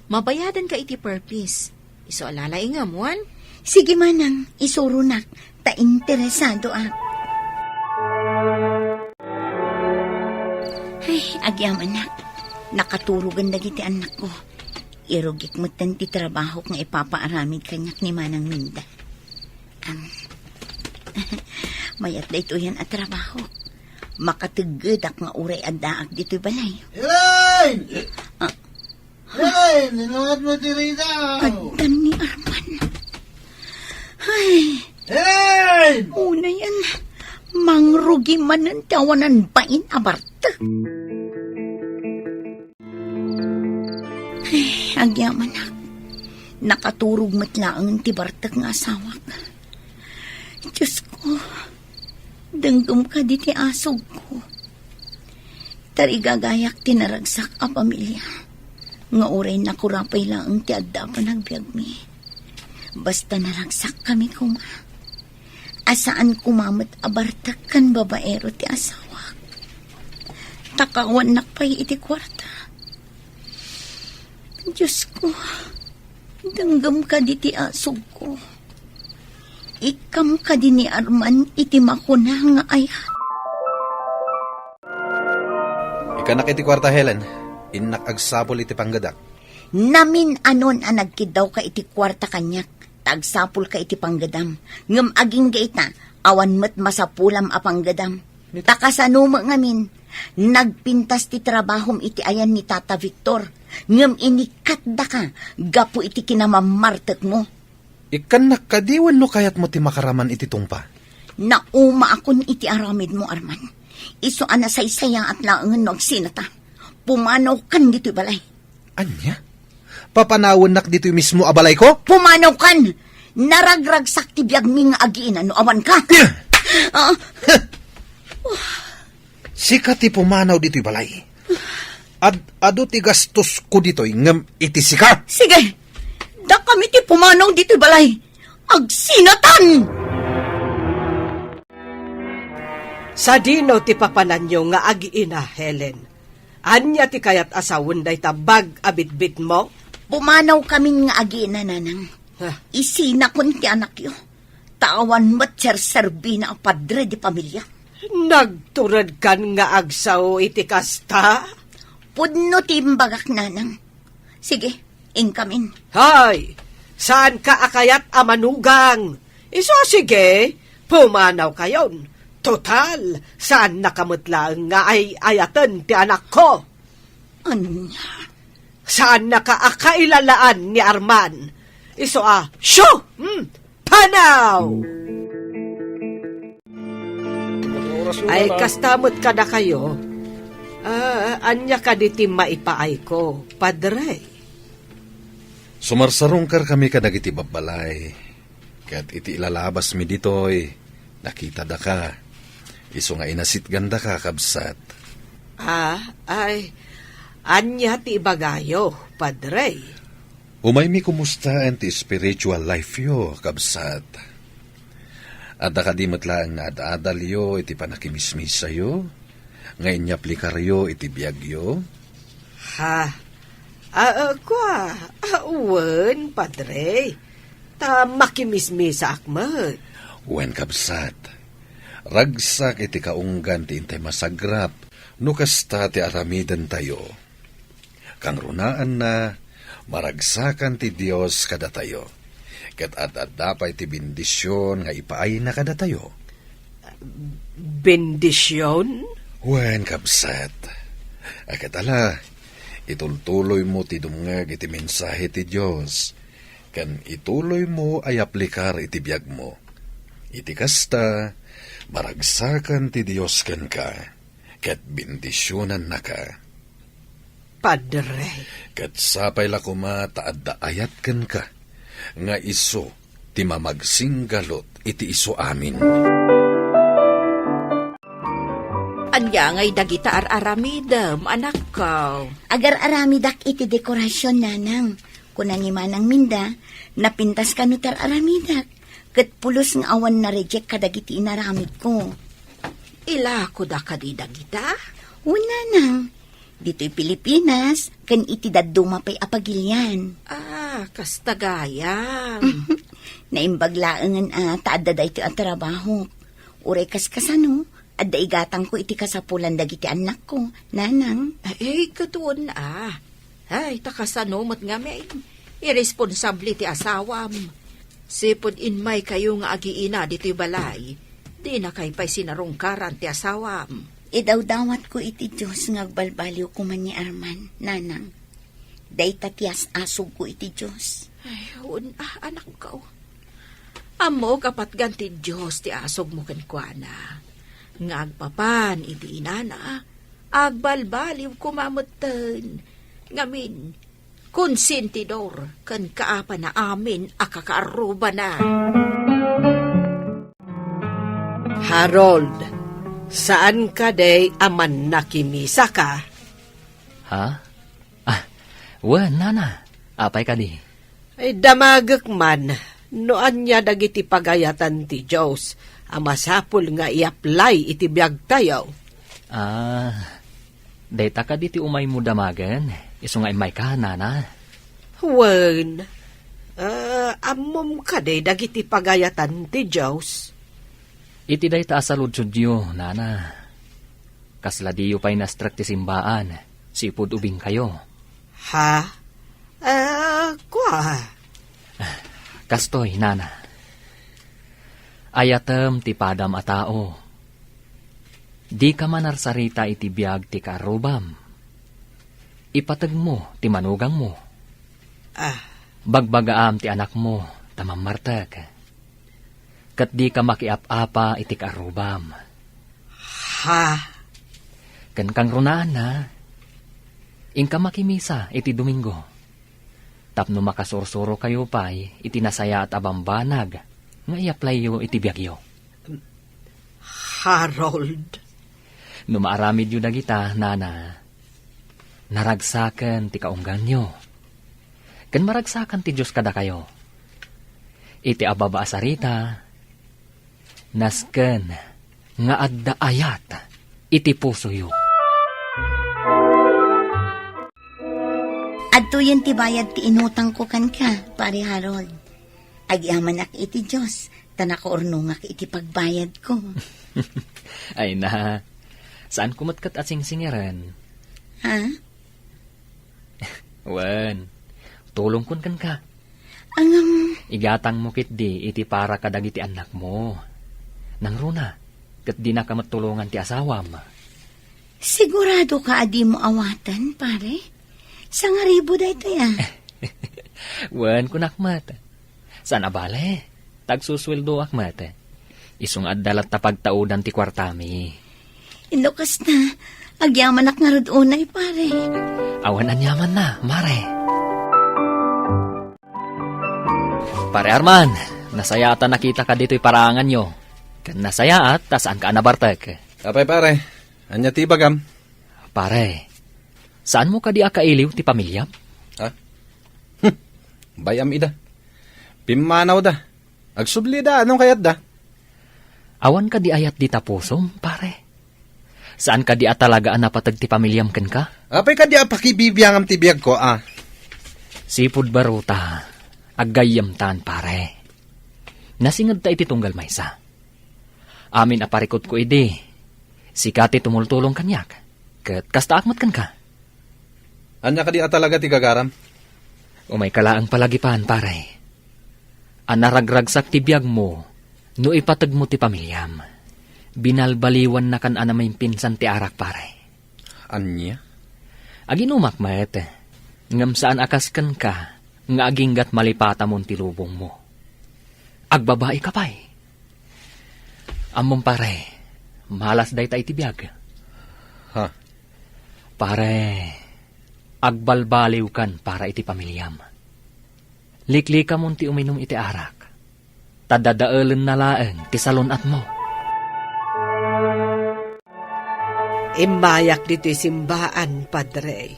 Mabayadan ka iti purpose. Iso alalay nga muan. Sige manang, isuro nak. Ta interesado ak. Ay, agyaman nak. Nakaturugan dagiti anak ko. Irugik mo ti trabaho nga ipapaaramid kanyak ni Manang Minda. Mayat da ito yan at trabaho. Makatigadak nga uray addaak dito'y balay. Elaine! Elaine! Ninuhat mo ti Rita! Adan ni Arman. Ay! Elaine! Una yan. Mangrugi man ang tawanan bain abarta. Ay, agyaman ak. Nakaturog matlaang ti Bartak nga asawak. Diyos ko, danggam ka di ti asog ko. Tarigagayak tinaragsak a pamilya. Nga oray nakurapay lang ang ti adda pa nagbiag mi. Basta naragsak kami kuma. Asaan kumamat abartak kan babaero ti asawak. Takawan nakpay iti kwarta. Diyos ko, Danggam ka di ti asog ko. Ikam ka di ni Arman iti makuna nga ayat. Ikanak iti kwarta, Helen. Inak agsapol iti panggadak. Namin anon ang nagkidaw ka iti kwarta kanyak. Tagsapol ka iti panggadam. Ngam aging gaita, awan met masapulam a panggadam. Takasanuma ngamin, nagpintas ti trabahom iti ayan ni Tata Victor. Ngam inikat da ka, gapu iti kinamamartek mo. Ikanak kadiwan no kayat mo ti makaraman iti tungpa. Nauma akon iti aramid mo, Arman. Iso anasaysaya at laangan no agsinata. Pumanaw kan dito'y balay. Anya? Papanawan nak dito'y mismo abalay ko? Pumanaw kan! Naragragsak ti biyag mi nga agiinan no awan ka. Sika ti pumanaw dito'y balay. Ado ti gastos ko dito'y ngam iti sika. Sige, da kami ti pumanaw dito'y balay. Agsinatan! Sa dino ti papananyo nga agiina, Helen. Anya ti kayat asawon day tabag abitbit mo? Pumanaw kami nga agiinan, nanang. Isina kun ti anak yo. Tawan mo't serserbi na ang padre di pamilya. Nagturad kan nga agsaw iti kasta? Pudno ti imbagak, nanang. Sige, inkamin. Hay! Saan ka akayat amanugang? Iso sige, pumanaw kayon. Total, saan nakamutlang nga ay ayatan ti anak ko? Ano? Saan nakaakailalaan ni Arman? Iso shoo! Panaw! Ay, kastamot ka na kayo. Anya ka diti maipaay ko, padre. Sumarsarungkar kami kadagiti babalay. Kat iti ilalabas mi ditoy, nakita da ka. Iso nga inasit ganda ka, kabsat. Anya ti ibagayo, padre. Umay mi kumusta ti spiritual life yo, kabsat. At nakadimot lang na adadal yo, iti panakimismisa yo. Ngayon niya aplikaryo, iti biyag yo. Uwan, padre. Ta makimismisa akmat. Wen, kabsat. Ragsak iti kaunggan ti intay masagrap, no kasta ti aramidan tayo. Kang runaan na, maragsakan ti Dios kada tayo. Ket at-adapay ti bendisyon nga ipaay na kada tayo. Bendisyon? Wen, kabsat. Akatala, itultuloy mo ti dumngag iti mensahe ti Dios. Kan ituloy mo ay aplikar iti biyag mo. Iti kasta, maragsakan ti Dios ken ka, ket bendisyonan na ka. Padre. Ket sapay la kuma taadda ayat ken ka, nga iso ti mamagsinggalot iti iso amin. Anya ngay dagita aramidam, anak ko. Agar aramidak iti dekorasyon, nanang. Kuna ni manang minda, napintas ka no tar aramidak. Ket pulos nga awan na reject kadagiti inaramid ko. Ila ko da kadida kita? Una nang. Dito'y Pilipinas, kan iti daduma pa'y apagilyan. Kastagayam. Naimbaglaangan taadda da iti ang trabaho. Uray kaskasano, adda igatang ko iti kasapulan dagiti anak ko, nanang. Katuon na. Ay, takasano mat nga may. Irresponsable ti asawam. Sipod inmay kayo nga agiina dito'y balay, di na kay pa'y sinarungkaran ti asawam. Idawdawat ko iti Diyos nga agbalbaliw ko man ni Arman, nanang. Day tatias asog ko iti Diyos. Ay, anak ko. Amo kapat ganti Diyos ti asog mo kenkwana. Nga agpapan iti inana, agbalbaliw ko mamutan. Ngamin, konsentidor, kan kaapa na amin akakaaruba na. Harold, saan ka day aman nakimisa ka? Ha? Wen, nana. Apay ka di? Ay damagak man, noan niya dagiti pagayatan ti Diyos, amasapul nga i-apply iti biyag tayo. Dayta ka diti umay mo damagan. Iso nga imay ka, nana. Wen, Amom ka day dagiti pagayatan ti Diyos. Iti day taasalod sudyo, nana. Kasla diyo pa'y nastrak ti simbaan. Sipod ubing kayo. Ha? Kwa? Kastoy, nana. Ayatem ti padam a tao. Di ka manarsarita iti biyag ti karubam. Ipatag mo ti manugang mo. Bagbagaam ti anak mo, tamamartag. Kat di ka makiap-apa iti karubam. Ha? Kan kang runaan na, ingka makimisa iti Domingo. Tapno makasursuro kayo pa'y iti nasaya at abambanag, nga i-apply yo iti biyagyo. Harold? Numaaramid yu dagita, nana. Naragsakan ti kaunggan nyo. Kan maragsakan ti Diyos kada kayo. Iti ababa asarita, nasken nga adda ayat iti puso yu. Adto yan ti bayad ti inutang ko kan ka, pare Harold. Agyamanak iti Diyos, tanakaurnungak iti pagbayad ko. Ay na, saan kumatkat at singsingiran? Ha? Wan, tulong kun kan ka. Igatang mo kit di, iti para kadag iti anak mo. Nang runa, kat di na ka matulungan ti asawam. Sigurado ka adi mo awatan, pare? Sangaribo da ito ya. Wan kun akmat. Saan abale? Tagsusweldo akmat. Isungad dalat ta pagtaudan ti kwartami. Inukas na, agyaman ak nga rod unay, pare. Awan anyaman na, mare. Pare Arman, nasayaatan nakita ka dito'y parangan nyo. Kan nasayaat, tasaan ka anabartek. Apay pare, anya ti bagam? Pare, saan mo ka di akailiw ti pamilyam? Ha? Bayam ida. Pimanaw da. Agsubli da, anong kayat da? Awan ka di ayat di tapusom, pare. Saan ka di atalagaan na patag ti pamilyam ken ka? Apay ka di apakibibiyangam ti biyag ko, Sipud baruta, aggayam tan, pare. Nasingad ta iti tunggal maysa. Amin aparikot ko idi. Sikati tumultulong kanyak. Ket kasta akmat kan ka. Anya ka di atalaga ti gagaram? Umay kalaang palagipan, pare. Anaragragsak ti biyag mo, no ipatag mo ti pamilyam. Binalbaliwan na kan anamay pinsan ti arak, pare. Anya? Aginumak, maet. Ngam saan akas kan ka, nga aginggat malipata mon ti lubong mo. Agbabae ka pa'y. Amom, pare, malas day ta iti biyag. Ha? Pare, agbalbaliw kan para iti pamilyam. Likli ka mon ti uminom iti arak. Tadadaelen na laeng ti salunat mo. Imayak dito'y simbaan, padre.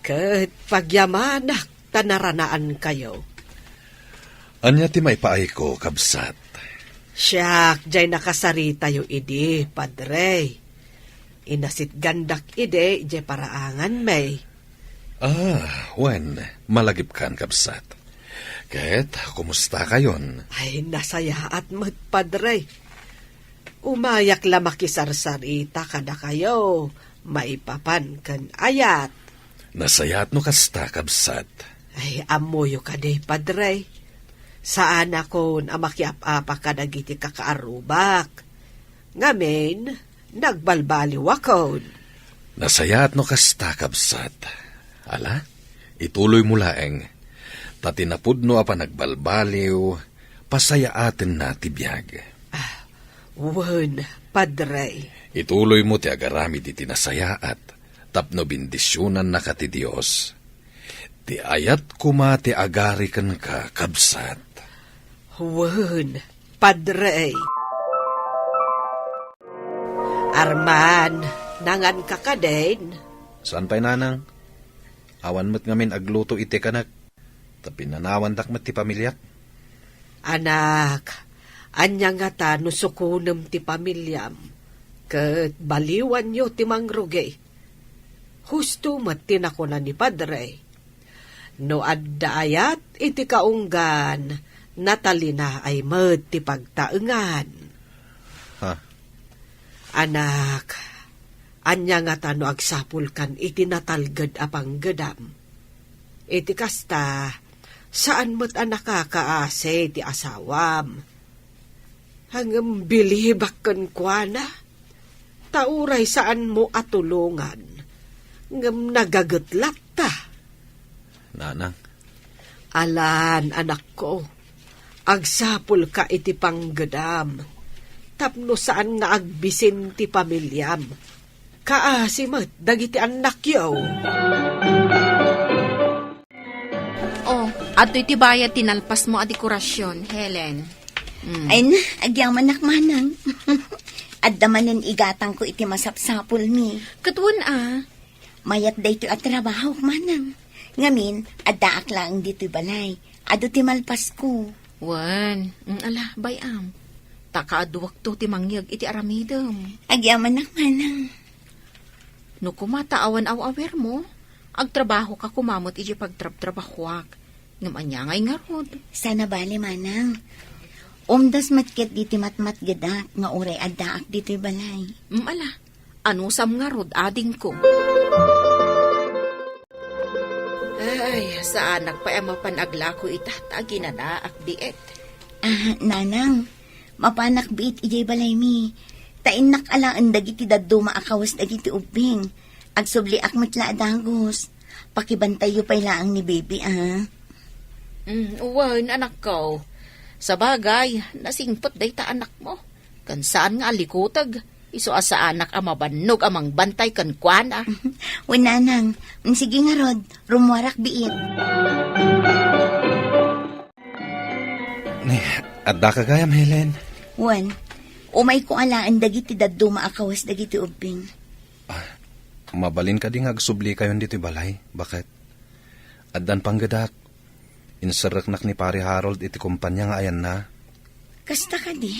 Ket pagyamanak tanaranaan kayo. Anya ti may paay ko, kabsat. Siyak, jay nakasarita yo idi, padre. Inasit gandak ide, jay paraangan may. Wen, malagip kan, kabsat. Ket, kumusta kayon? Ay, nasayaat mo't, padre. Umayak la makisarsarita kada kayo. Maipapan kan ayat. Nasayat no kasta, kabsat. Ay, amoyo ka day, padre. Saan ako na makiap-apa ka nagiti kakaarubak. Ngamin, nagbalbaliw ako. Nasayat no kasta, kabsat. Ala, ituloy mo laeng. Tatinapud no apa nagbalbaliw, pasayaaten na tibiyag. Wen, padre. Ituloy mo ti agarami di tinasayaat, tapno bindisyonan na ka ti Diyos. Ti ayat kuma ti agari kan ka, kabsat. Wen, padre. Arman, nangan ka ka din. Saan pa'y nanang? Awan mo't ngamin agluto iti kanak. Tapinanawan dakmat ti pamilyak. Anak, anya nga ta nusukunem ti pamilyam. Ket baliwan yo ti mangrugay. Husto mat tinakunan ni padre. No addaayat iti kaunggan, natalina ay med ti pagtaengan. Ha? Anak, anya nga tano agsapul kan iti natalged apang gedam. Iti kasta, saan mo't anak kakaase ti asawam? Hanggang bilibak kan kuana, tauray saan mo atulungan, ngam nagagetlat ta. Nanang, Alan, anak ko, agsapul ka iti panggedam, tapno saan nga agbisin ti pamilyam. Kaasimat, dagiti anak yaw. Oh, ato iti bayad tinalpas mo a dekorasyon, Helen. Ay na, agyaman manang. Adda manen igatang ko iti masapsapul mi. Katwan Mayat da ito at trabaho manang. Ngamin, adda aklang dito balay. Ado ti malpas ko. Wan, ala, bayam. Takaaduwak to ti mangyag iti aramidem. Agyaman manang. No kumataawan aw-awer mo, agtrabaho ka kumamot iti pagtrab-trabahuak. Ngam ngay nga rod. Sana bali manang. Umdas matket diti matmat gadak nga uray addaak dito balay. Ala, ano sam nga rod ading ko. Ay, sa anak pa mapanagla ko itatagi na naak diet. Nanang, mapanak biit ijay balay mi. Tainak alaan dagiti daddo maakawas dagiti ubing. Agsubli akmat la adagos. Pakibantayo pa ilaang ni baby, Wan, anak ko. Sa bagay, nasingpot day ta anak mo. Kan saan nga alikutag. Iso asa anak mabannog amang bantay kan kuana. Wananang, sige nga rod, rumwarak biit. adda ka gayam, Helen. Wan, umay ko alaan dagiti daddo maakawas dagiti ubing. Mabalin ka ding agsubli kayon dito balay. Bakit? Addan panggadak. Insaraknak ni Pari Harold iti kumpanya nga ayan na. Kasta ka di?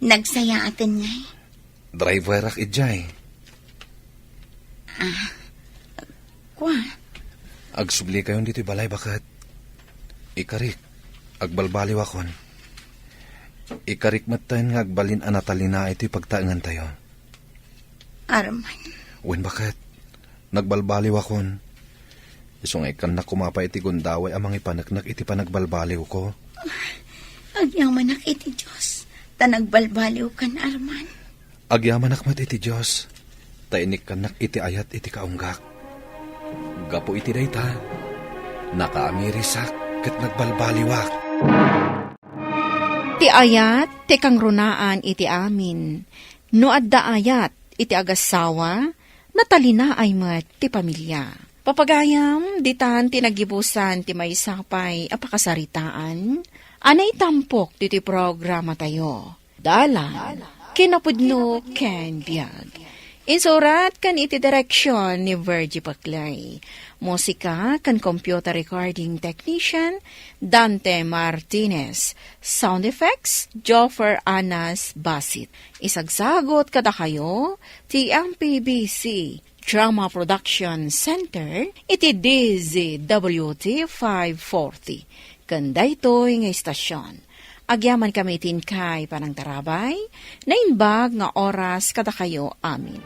Nagsaya atin nga. Driver ak ijay. Kwa? Agsubli kayon dito balay. Bakit? Ikarik. Agbalbaliw akon. Ikarik matayin nga agbalin anatalina iti pagtaengan tayo. Arman. Wen bakit? Nagbalbaliw akon. Isong ikan na kumapa iti gundaway amang ipanaknak iti panagbalbaliw ko. Agyaman ak iti Diyos. Tanagbalbaliw kan, Arman. Agyaman akmat iti Diyos. Tainik kanak iti ayat iti kaunggak. Gapo iti dayta. Nakaamirisak ket nagbalbaliwak. Ti ayat, ti kang runaan iti amin. No adda ayat, iti agasawa, natalina ay mat ti pamilya. Papagayam, ditan tinagibusan ti maysapay apakasaritaan, anay tampok ti programa tayo. Dalan, kinapudno ken biag. Insurat kan iti direksyon ni Virgie Paclay. Musika kan computer recording technician Dante Martinez. Sound effects Joffer Anas Basit. Isagsagot kada kayo ti MPBC Drama Production Center iti DZWT 540. Kanda ito'y nga istasyon. Agyaman kami tin kay panang tarabay, na inbag nga oras kada kayo amin.